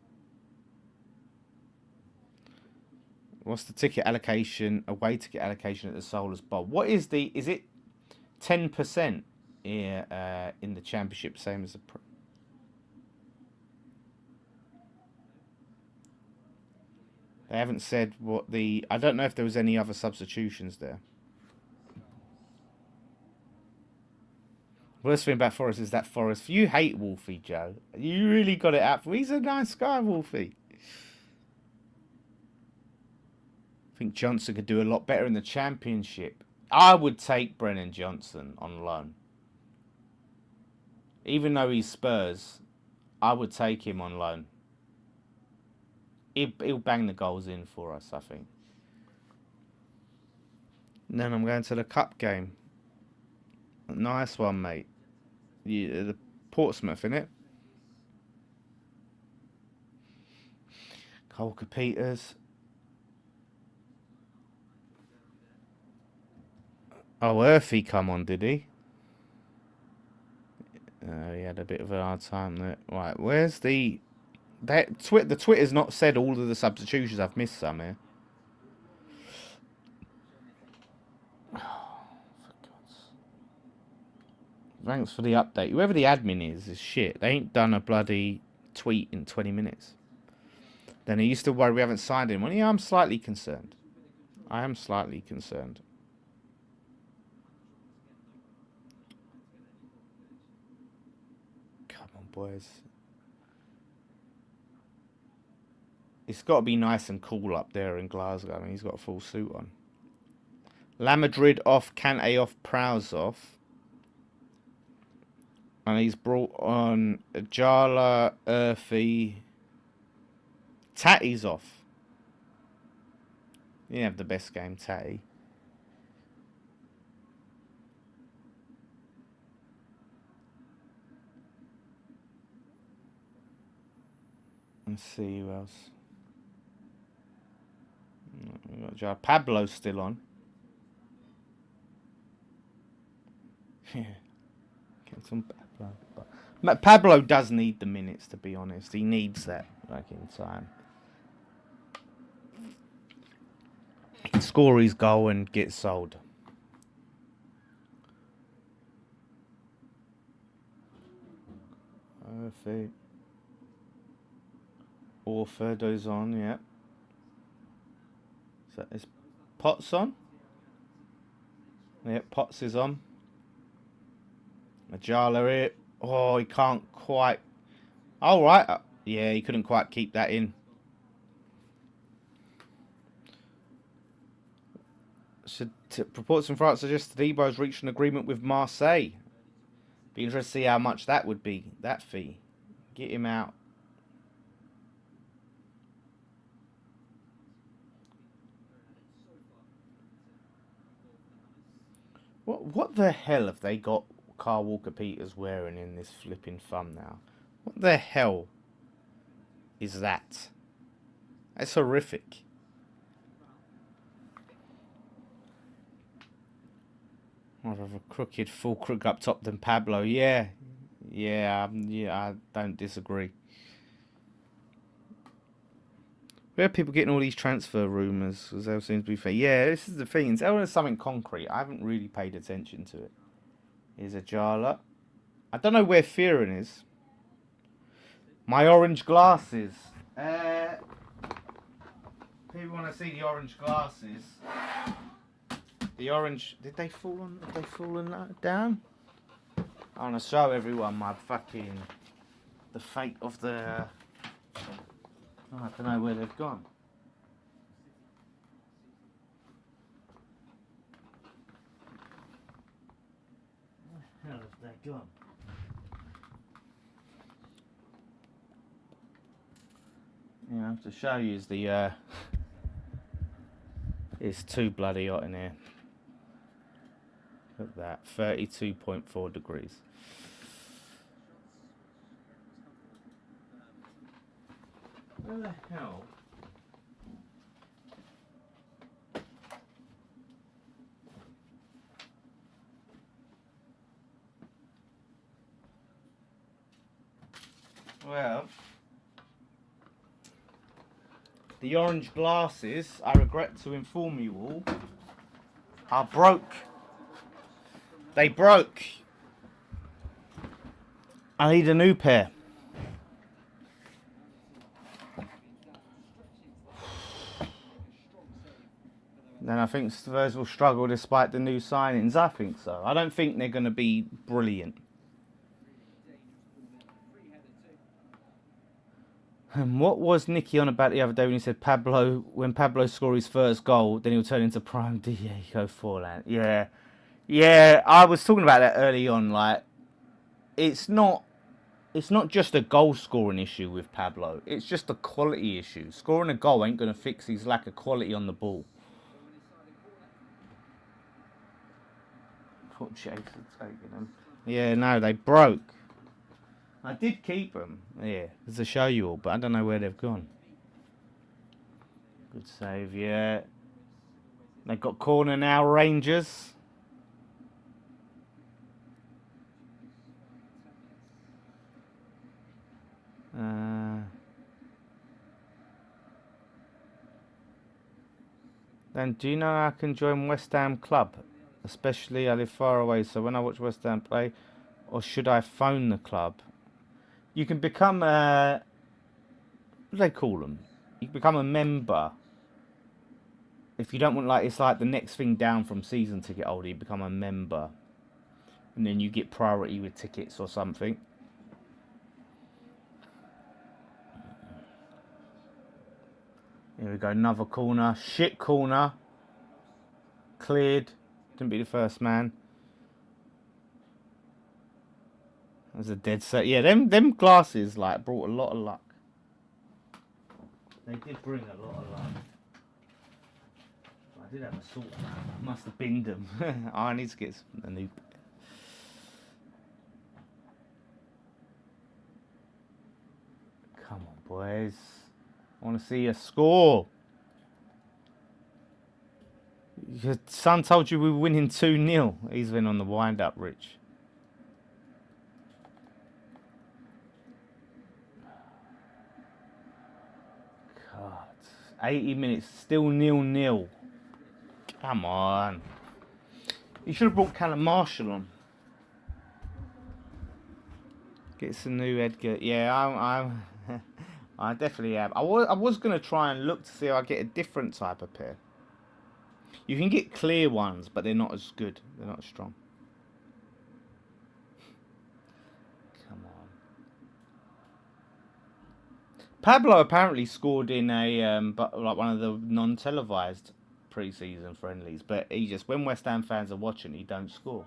What's the ticket allocation? Away ticket allocation at the Solars Bowl. What is the? Is it 10% in the championship, same as the? They haven't said what the. I don't know if there was any other substitutions there. Worst thing about Forrest is that Forrest. You hate Wolfie, Joe. You really got it out for. He's a nice guy, Wolfie. I think Johnson could do a lot better in the championship. I would take Brennan Johnson on loan. Even though he's Spurs, I would take him on loan. He'll bang the goals in for us, I think. And then I'm going to the cup game. Nice one, mate. The Portsmouth, innit? Colker Peters. Oh, Earthy come on, did he? He had a bit of a hard time there. Right, where's the... the Twitter's not said all of the substitutions. I've missed some here. Thanks for the update. Whoever the admin is shit. They ain't done a bloody tweet in 20 minutes. Then he used to worry we haven't signed him. Well, yeah, I'm slightly concerned. I am slightly concerned. Come on, boys. It's got to be nice and cool up there in Glasgow. I mean, he's got a full suit on. La Madrid off, Kante off, Prowse off. And he's brought on Jala, Earthy. Tatty's off. He didn't have the best game, Tatty. Let's see who else. We got Jala. Pablo's still on. Yeah. Get some Pablo. But Pablo does need the minutes, to be honest. He needs that back in time. He can score his goal and get sold. Perfect. Orford's on, yeah. So is Potts on? Yeah, Potts is on. Ajala here. Oh, he can't quite. All right. Yeah, he couldn't quite keep that in. Reports from France suggest that Debo's reached an agreement with Marseille. Be interested to see how much that would be. That fee. Get him out. What the hell have they got Carl Walker-Peters wearing in this flipping thumbnail? What the hell is that? That's horrific. More of a crooked, full crook up top than Pablo. Yeah, I don't disagree. Where are people getting all these transfer rumours? Because there seems to be fair. Yeah, this is the thing. Until there's something concrete, I haven't really paid attention to it. Here's a Jala. I don't know where Fearon is. My orange glasses. People want to see the orange glasses. The orange. Did they fall on? Have they fallen down? I want to show everyone my fucking. The fate of the. Oh, I don't know where they've gone. Where the hell have they gone? Yeah, I have to show you is the it's too bloody hot in here. Look at that, 32.4 degrees. Where the hell? Well, The orange glasses, I regret to inform you all, are broke. They broke. I need a new pair. Then I think Spurs will struggle despite the new signings. I think so. I don't think they're going to be brilliant. And what was Nicky on about the other day when he said when Pablo scores his first goal, then he'll turn into prime Diego Forlan? Yeah. Yeah, I was talking about that early on. Like, it's not just a goal scoring issue with Pablo. It's just a quality issue. Scoring a goal ain't going to fix his lack of quality on the ball. Put Chase taking them. Yeah, no, they broke. I did keep them, yeah, to show you all, but I don't know where they've gone. Good save, yeah. They've got corner now, Rangers. Then do you know I can join West Ham Club? Especially I live far away, so when I watch West Ham play, or should I phone the club? You can become a... What do they call them? You can become a member. If you don't want, like, it's like the next thing down from season ticket holder, you become a member. And then you get priority with tickets or something. Here we go, another corner. Shit corner. Cleared. Didn't be the first man. That was a dead set. Yeah, them glasses, like, brought a lot of luck. They did bring a lot of luck. I did have a sort. Must have binned them. Oh, I need to get a new... Come on, boys. I want to see a score. Your son told you we were winning 2-0. He's been on the wind-up, Rich. God. 80 minutes, still 0-0. Come on. You should have brought Callum Marshall on. Get some new Edgar. Yeah, I definitely have. I was going to try and look to see if I get a different type of pair. You can get clear ones, but they're not as good. They're not as strong. Come on. Pablo apparently scored in a like one of the non-televised pre-season friendlies, but he just, when West Ham fans are watching, he don't score.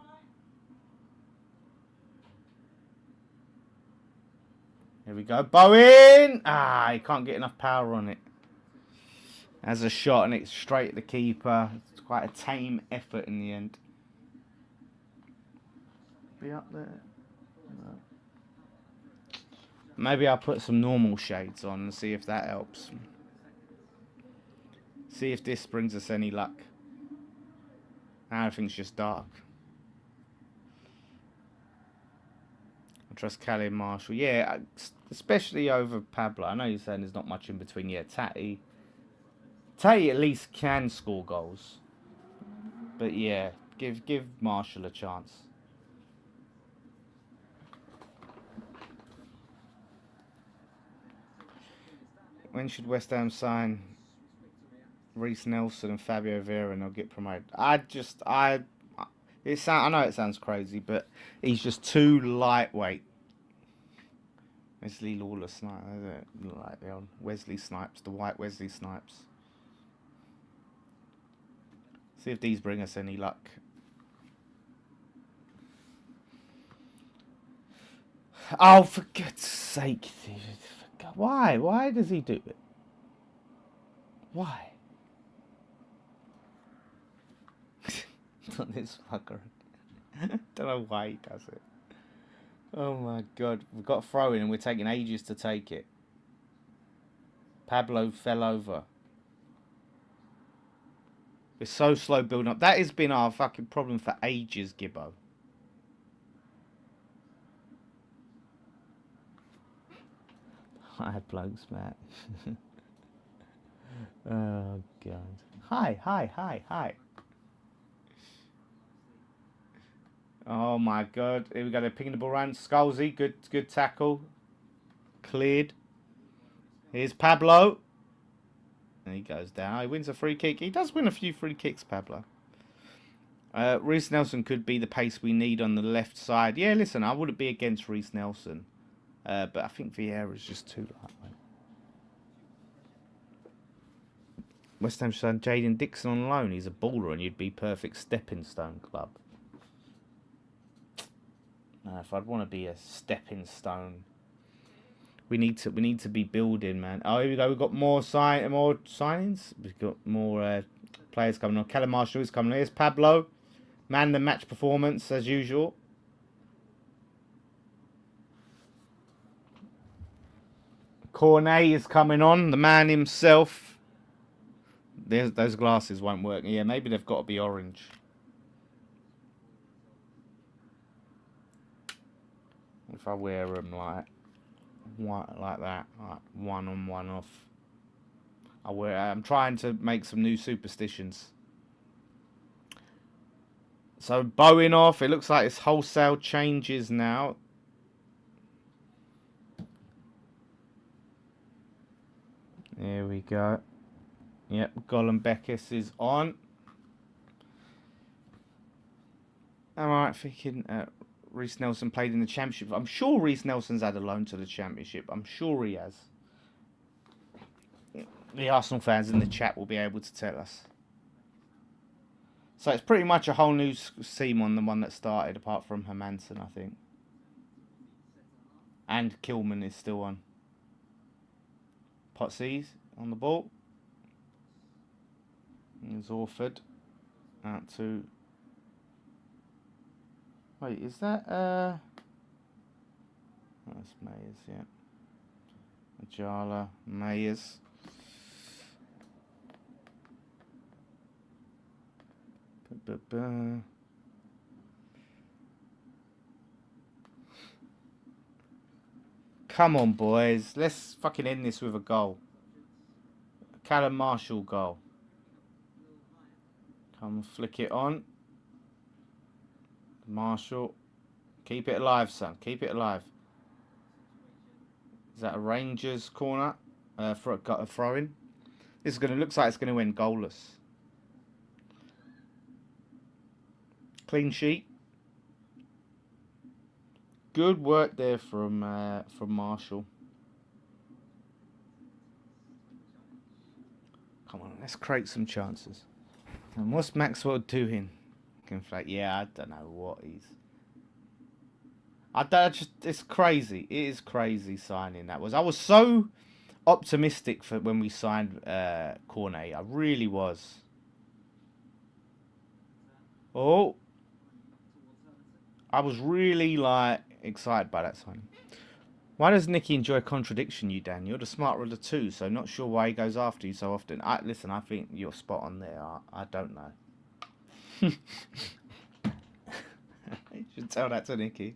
Here we go, Bowen! Ah, he can't get enough power on it. As a shot, and it's straight at the keeper. It's quite a tame effort in the end. Be up there. No. Maybe I'll put some normal shades on and see if that helps. See if this brings us any luck. Everything's just dark. I trust Callum Marshall. Yeah, especially over Pablo. I know you're saying there's not much in between. Yeah, Tatty at least can score goals. But yeah, give Marshall a chance. When should West Ham sign Reece Nelson and Fabio Vieira and they'll get promoted? I know it sounds crazy, but he's just too lightweight. Wesley Lawler Snipes, like the old Wesley Snipes, the white Wesley Snipes. See if these bring us any luck. Oh, for God's sake. Why? Why does he do it? Why? Not this fucker. Don't know why he does it. Oh my God. We've got a throw in and we're taking ages to take it. Pablo fell over. We're so slow building up. That has been our fucking problem for ages, Gibbo. Hi, blokes, Matt. Oh, God. Hi, hi, hi, hi. Oh, my God. Here we go. They're picking the ball around. Scalzi, good tackle. Cleared. Here's Pablo. And he goes down. He wins a free kick. He does win a few free kicks, Pablo. Reece Nelson could be the pace we need on the left side. Yeah, listen, I wouldn't be against Reece Nelson. But I think Vieira's just too lightweight. West Ham son Jaden Dixon on loan. He's a baller and you'd be perfect stepping stone club. If I'd want to be a stepping stone, we need to be building, man. Oh, here we go. We've got more signings. We've got more players coming on. Callum Marshall is coming. Here's Pablo, man the match performance as usual. Cornet is coming on, the man himself. Those glasses won't work. Yeah, maybe they've got to be orange. If I wear them like that, like one on, one off. I'm trying to make some new superstitions. So Bowen off. It looks like it's wholesale changes now. There we go. Yep, Golan Beckis is on. Am I right thinking Reece Nelson played in the Championship? I'm sure Reece Nelson's had a loan to the Championship. I'm sure he has. The Arsenal fans in the chat will be able to tell us. So it's pretty much a whole new team on the one that started, apart from Hermansen, I think. And Kilman is still on. Potsy's on the ball. There's Orford. Out to... Wait, is that... That's Mayers, yeah. Ajala, Mayers. Come on, boys. Let's fucking end this with a goal. Callum Marshall goal. Come flick it on. Marshall. Keep it alive, son. Keep it alive. Is that a Rangers corner? For a throw-in. This is looks like it's gonna end goalless. Clean sheet. Good work there from Marshall. Come on, let's create some chances. And what's Maxwell doing? Yeah, I don't know what he's. It's crazy. It is crazy signing that was. I was so optimistic for when we signed Cornet. I really was. Oh, I was really excited by that signing. Why does Nicky enjoy contradiction, you Dan? You're the smarter of the two, so not sure why he goes after you so often. Listen, I think you're spot on there. I don't know. You should tell that to Nicky.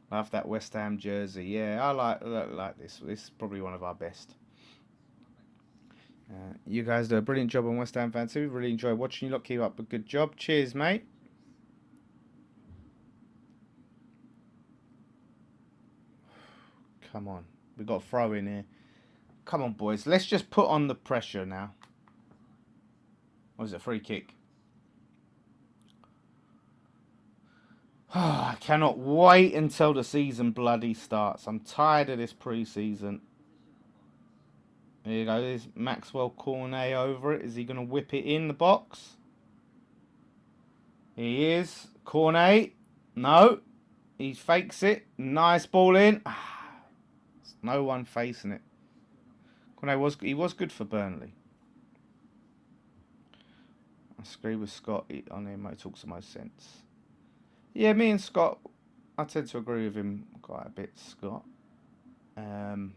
Love that West Ham jersey. Yeah, I like this. This is probably one of our best. You guys do a brilliant job on West Ham fans too. Really enjoy watching you lot. Keep up a good job. Cheers, mate. Come on. We've got a throw in here. Come on, boys. Let's just put on the pressure now. What is it? Free kick. I cannot wait until the season bloody starts. I'm tired of this pre-season. There you go. There's Maxwell Cornet over it. Is he going to whip it in the box? He is. Cornet. No. He fakes it. Nice ball in. No one facing it. Cornet was good for Burnley. I agree with Scott on him. It talks the most sense. Yeah, me and Scott, I tend to agree with him quite a bit, Scott. You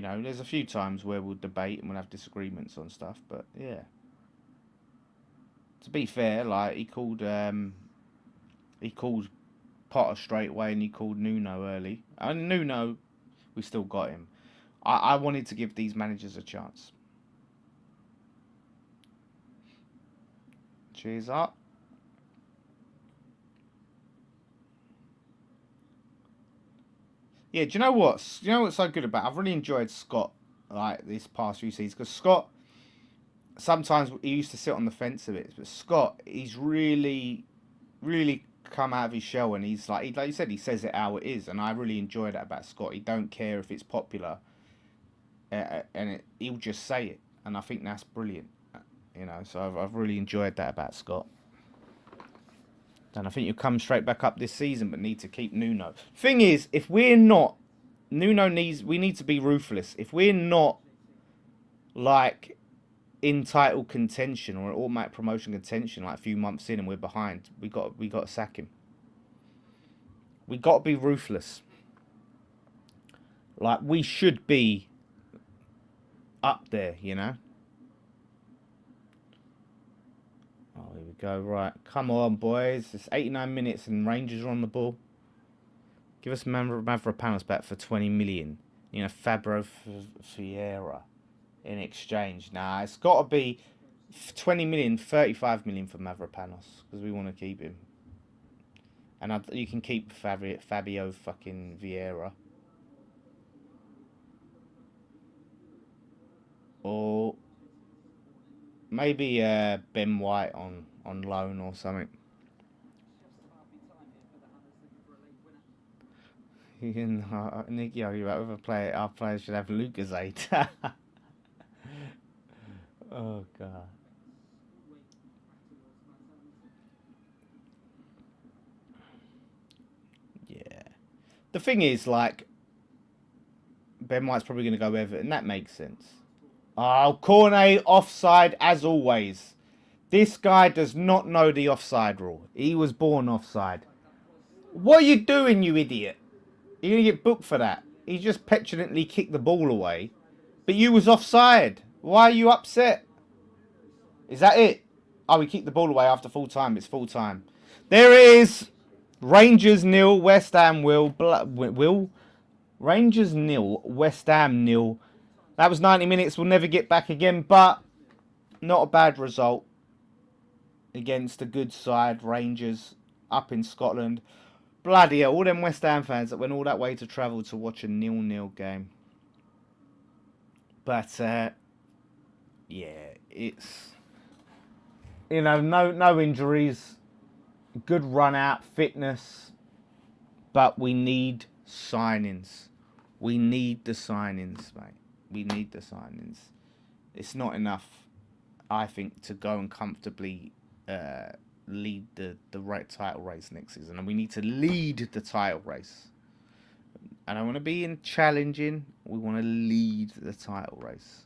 know, there's a few times where we'll debate and we'll have disagreements on stuff, but yeah. To be fair, he called Potter straight away and he called Nuno early. And Nuno, we still got him. I wanted to give these managers a chance. Cheers up. Yeah, do you know what? You know what's so good about it? I've really enjoyed Scott like this past few seasons because Scott sometimes he used to sit on the fence a bit, but Scott he's really come out of his shell and he's like you said, he says it how it is, and I really enjoy that about Scott. He don't care if it's popular, he'll just say it, and I think that's brilliant. You know, so I've really enjoyed that about Scott. And I think you'll come straight back up this season, but need to keep Nuno. Thing is, if we're not, we need to be ruthless. If we're not like in title contention or automatic promotion contention, like a few months in and we're behind, we got to sack him. We got to be ruthless. Like we should be up there, you know. Oh, here we go. Right, come on, boys. It's 89 minutes and Rangers are on the ball. Give us Mavropanos back for 20 million. You know, Fabro Vieira in exchange. Nah, it's got to be 20 million, 35 million for Mavropanos because we want to keep him. And you can keep Fabio fucking Vieira. Or maybe Ben White on loan or something. Nick, our players should have Lucasade. Oh god. Yeah. The thing is, like, Ben White's probably going to go Everton. That makes sense. Oh, Cornet offside as always. This guy does not know the offside rule. He was born offside. What are you doing, you idiot? You're going to get booked for that. He just petulantly kicked the ball away. But you was offside. Why are you upset? Is that it? Oh, we kicked the ball away after full time. It's full time. There it is. Rangers nil. West Ham will. Rangers nil. West Ham nil. That was 90 minutes. We'll never get back again. But not a bad result against a good side. Rangers up in Scotland. Bloody hell, all them West Ham fans that went all that way to travel to watch a 0-0 game. But, yeah, it's, you know, no injuries, good run out, fitness, but we need signings. We need the signings, mate. We need the signings. It's not enough, I think, to go and comfortably lead the right title race next season, and we need to lead the title race. I don't want to be in challenging. We want to lead the title race.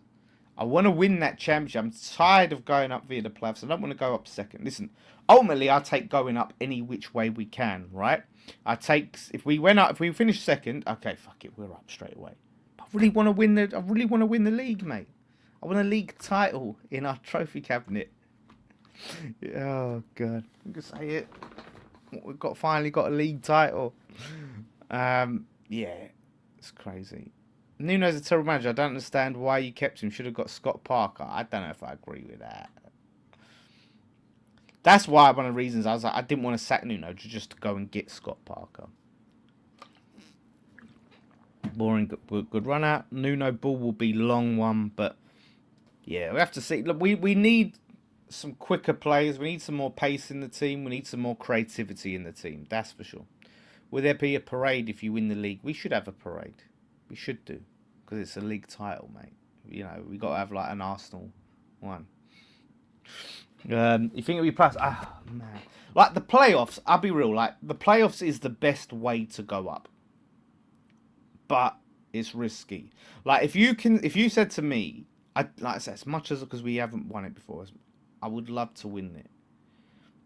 I want to win that championship. I'm tired of going up via the playoffs. I don't want to go up second. Listen, ultimately, I take going up any which way we can, right? If we finish second, okay, fuck it, we're up straight away. I really want to win the league, mate. I want a league title in our trophy cabinet. Oh god, I can say it. We've finally got a league title. Yeah, it's crazy. Nuno's a terrible manager. I don't understand why you kept him. Should have got Scott Parker. I don't know if I agree with that. That's why one of the reasons I was like, I didn't want to sack Nuno just to go and get Scott Parker. Boring, good run out. Nuno ball will be long one, but yeah, we have to see. Look, we need some quicker players. We need some more pace in the team. We need some more creativity in the team. That's for sure. Will there be a parade if you win the league? We should have a parade. We should do. Because it's a league title, mate. You know, we got to have like an Arsenal one. You think it'll be plus? Ah, man. Like the playoffs, I'll be real. Like the playoffs is the best way to go up. But it's risky. Like if you said to me, like I said, as much as because we haven't won it before, I would love to win it.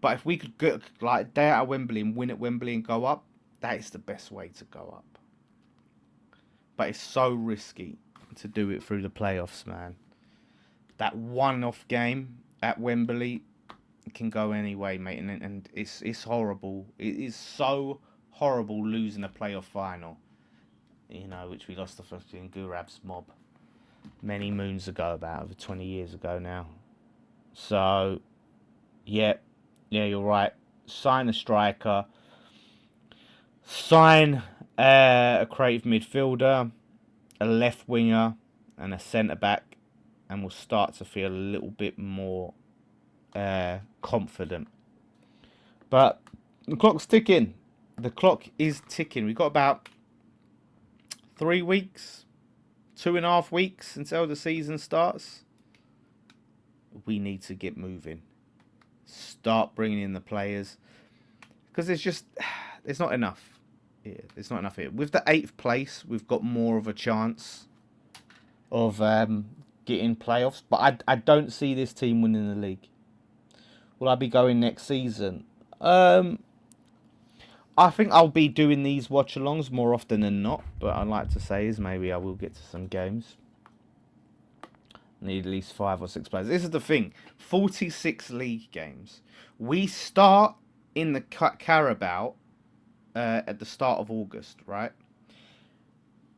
But if we could get like day out at Wembley and win at Wembley and go up, that is the best way to go up. But it's so risky to do it through the playoffs, man. That one-off game at Wembley can go any way, mate, and it's horrible. It is so horrible losing a playoff final. you know, which we lost the fucking Gurab's mob many moons ago, about over 20 years ago now. So, yeah, you're right. Sign a striker, sign a creative midfielder, a left winger, and a centre back, and we'll start to feel a little bit more confident. But the clock's ticking. The clock is ticking. We've got about 3 weeks, 2.5 weeks until the season starts. We need to get moving. Start bringing in the players. Because there's not enough. Yeah, there's not enough here. With the 8th place, we've got more of a chance of getting playoffs. But I don't see this team winning the league. Will I be going next season? I think I'll be doing these watch-alongs more often than not. But I'd like to say is maybe I will get to some games. Need at least 5 or 6 players. This is the thing. 46 league games. We start in the Carabao at the start of August, right?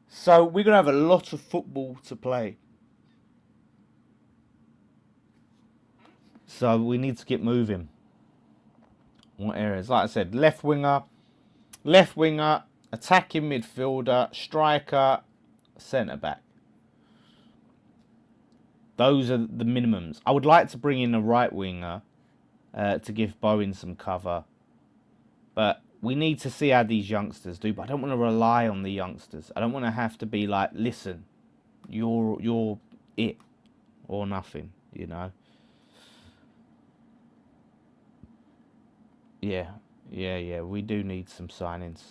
So we're going to have a lot of football to play. So we need to get moving. What areas? Like I said, left winger, attacking midfielder, striker, centre back. Those are the minimums. I would like to bring in a right winger to give Bowen some cover. But we need to see how these youngsters do. But I don't want to rely on the youngsters. I don't want to have to be like, listen, you're it or nothing, you know. Yeah. We do need some signings.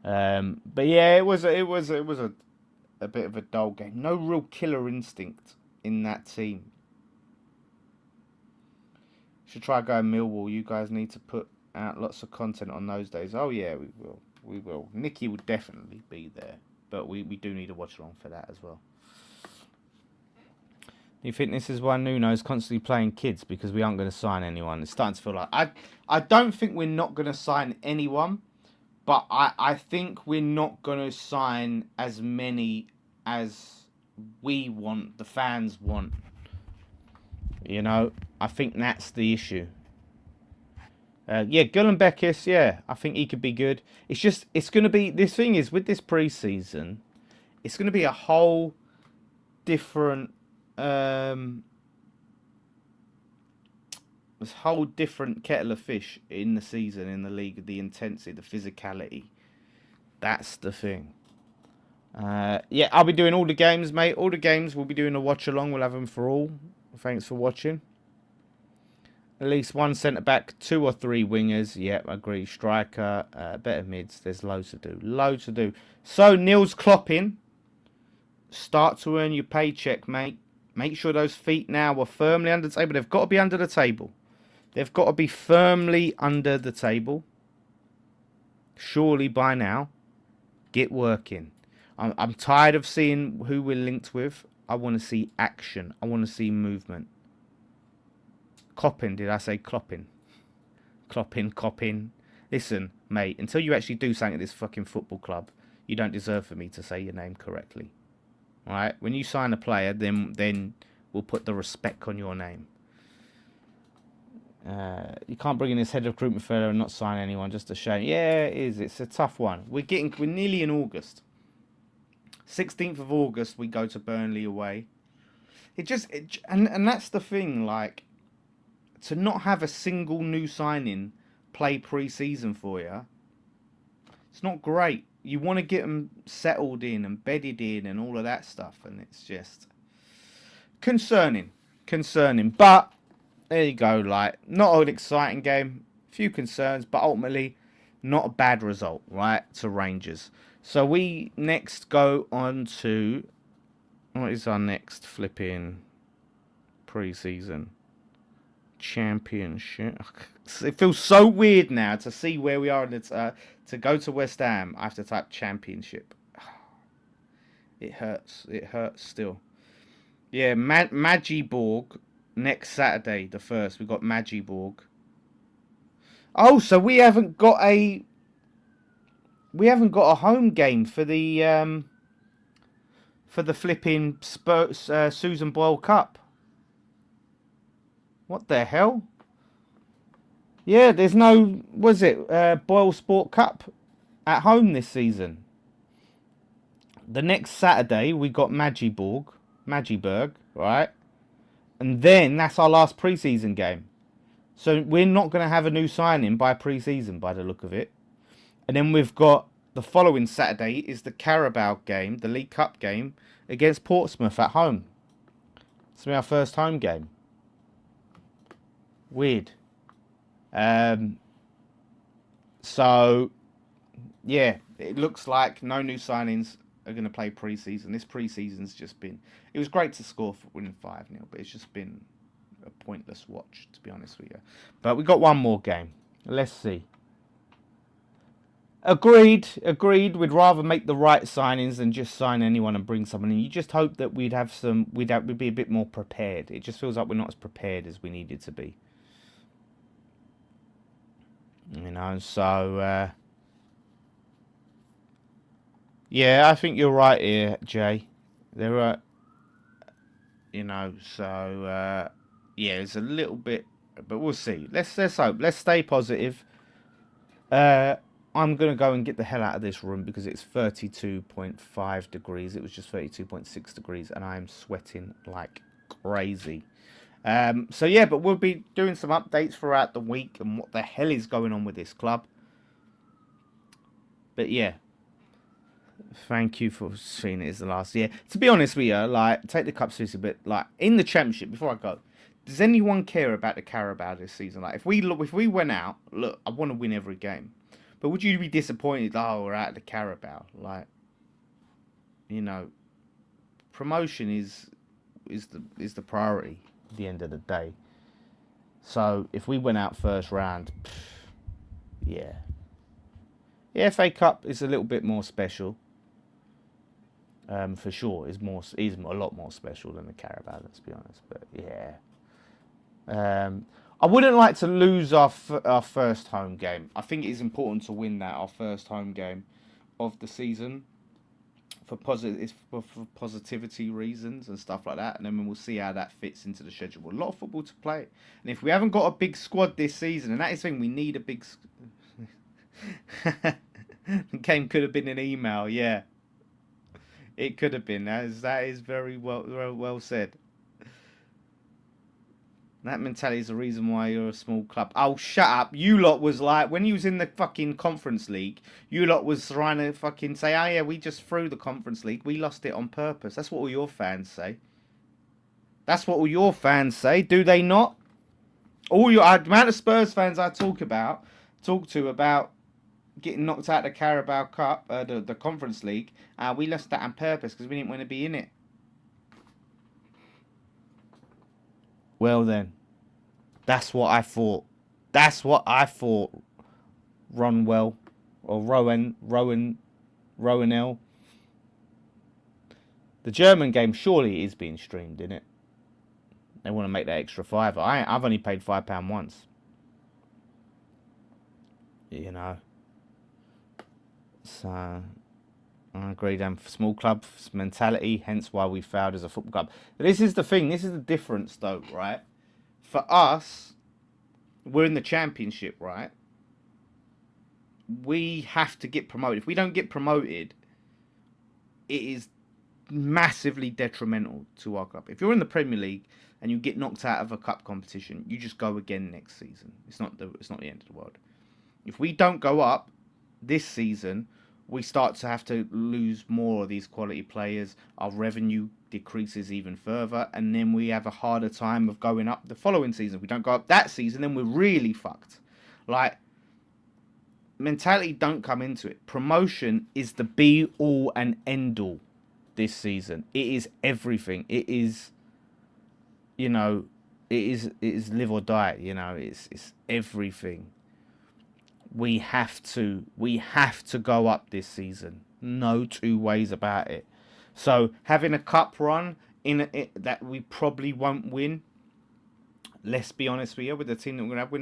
But yeah, it was a bit of a dull game. No real killer instinct in that team. Should try going Millwall. You guys need to put out lots of content on those days. Oh yeah, we will. Nicky will definitely be there, but we do need a watch along for that as well. Do you think this is why Nuno's constantly playing kids? Because we aren't going to sign anyone. It's starting to feel like I don't think we're not going to sign anyone, but I think we're not going to sign as many as we want, the fans want. You know, I think that's the issue. Yeah, Gullenbeckis, yeah, I think he could be good. It's going to be, this thing is, with this preseason, it's going to be a whole different, this whole different kettle of fish in the season, in the league, the intensity, the physicality. That's the thing. Yeah, I'll be doing all the games, mate. All the games, we'll be doing a watch along. We'll have them for all. Thanks for watching. At least 1 centre back, 2 or 3 wingers. Yep, I agree. Striker, better mids. There's loads to do. So, Neil's clopping. Start to earn your paycheck, mate. Make sure those feet now are firmly under the table. They've got to be under the table. They've got to be firmly under the table. Surely by now. Get working. I'm tired of seeing who we're linked with. I want to see action. I want to see movement. Copping, did I say clopping? Copping. Listen, mate, until you actually do something at this fucking football club, you don't deserve for me to say your name correctly. Alright? When you sign a player, then we'll put the respect on your name. You can't bring in this head of recruitment fella and not sign anyone, just a shame. Yeah, it is. It's a tough one. We're nearly in August. 16th of August, we go to Burnley away. And that's the thing, like, to not have a single new signing play pre-season for you, it's not great. You want to get them settled in and bedded in and all of that stuff, and it's just concerning. But there you go, like, not an exciting game, few concerns, but ultimately not a bad result, right, to Rangers. So we next go on to, what is our next flipping pre-season? Championship. It feels so weird now to see where we are in the to go to West Ham. I have to type championship. It hurts still. Yeah, Magiborg next Saturday, the 1st. We got Magiborg. Oh, so we haven't got a we haven't got a home game for the flipping Spurs, Susan Boyle Cup. What the hell? Yeah, there's no, was it, Boyle Sport Cup at home this season. The next Saturday, we got Magdeburg, right? And then that's our last pre-season game. So we're not going to have a new signing by pre-season, by the look of it. And then we've got the following Saturday is the Carabao game, the League Cup game, against Portsmouth at home. It's going to be our first home game. Weird. So, yeah, it looks like no new signings are going to play pre-season. This pre-season's just been... It was great to score for winning 5-0, but it's just been a pointless watch, to be honest with you. But we got one more game. Let's see. Agreed. We'd rather make the right signings than just sign anyone and bring someone in. You just hope that we'd be a bit more prepared. It just feels like we're not as prepared as we needed to be. You know, so yeah, I think you're right here, Jay. There are, you know, so yeah, it's a little bit, but we'll see. Let's hope. Let's stay positive. I'm going to go and get the hell out of this room because it's 32.5 degrees. It was just 32.6 degrees and I am sweating like crazy. So yeah, but we'll be doing some updates throughout the week and what the hell is going on with this club. But yeah, thank you for seeing it as the last year. To be honest with you, like, take the cup seriously, but like in the championship, before I go, does anyone care about the Carabao this season? Like, if we went out, look, I want to win every game. But would you be disappointed? Oh, we're out of the Carabao. Like, you know, promotion is the priority at the end of the day. So if we went out first round, yeah, the FA Cup is a little bit more special. For sure, is a lot more special than the Carabao. Let's be honest. But yeah. I wouldn't like to lose our first home game. I think it is important to win that, our first home game of the season, for positivity reasons and stuff like that. And then we'll see how that fits into the schedule. A lot of football to play. And if we haven't got a big squad this season, and that is the thing, we need a big... The game could have been an email, yeah. It could have been. That is very well said. That mentality is the reason why you're a small club. Oh, shut up. You lot was like, when you was in the fucking Conference League, you lot was trying to fucking say, oh yeah, we just threw the Conference League. We lost it on purpose. That's what all your fans say. That's what all your fans say, do they not? All your amount of Spurs fans I talk to about getting knocked out of the Carabao Cup, the Conference League, we lost that on purpose because we didn't want to be in it. Well then, that's what I thought. Ronwell, or Rowanell. The German game surely is being streamed, isn't it? They want to make that extra £5. I've only paid £5 once. You know. So, I agree, Dan. Small club mentality, hence why we failed as a football club. But this is the thing. This is the difference, though, right? For us, we're in the championship, right? We have to get promoted. If we don't get promoted, it is massively detrimental to our club. If you're in the Premier League and you get knocked out of a cup competition, you just go again next season. It's not the end of the world. If we don't go up this season, we start to have to lose more of these quality players. Our revenue decreases even further, and then we have a harder time of going up the following season. If we don't go up that season, then we're really fucked. Like, mentality don't come into it. Promotion is the be all and end all this season. It is everything. It is, you know, it is live or die. You know, it's everything. We have to go up this season. No two ways about it. So having a cup run that we probably won't win. Let's be honest with you, with the team that we're gonna have,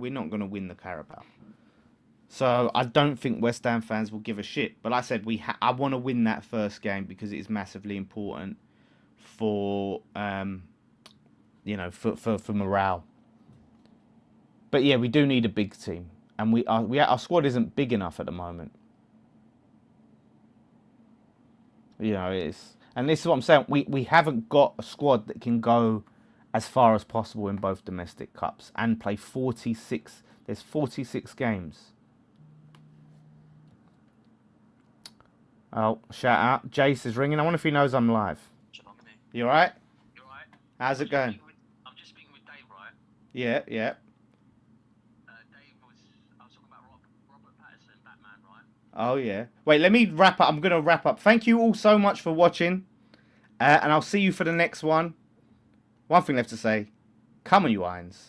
we're not gonna win the Carabao. So I don't think West Ham fans will give a shit. But like I said, I want to win that first game because it is massively important for for morale. But yeah, we do need a big team, and our squad isn't big enough at the moment. And this is what I'm saying. We haven't got a squad that can go as far as possible in both domestic cups and play 46. There's 46 games. Oh, shout out. Jace is ringing. I wonder if he knows I'm live. You alright? You alright? How's it going? I'm just speaking with Dave, right? Yeah, yeah. Dave I was talking about Robert Pattinson, Batman, right? Oh, yeah. Wait, let me wrap up. I'm going to wrap up. Thank you all so much for watching. And I'll see you for the next one. One thing left to say. Come on, you irons.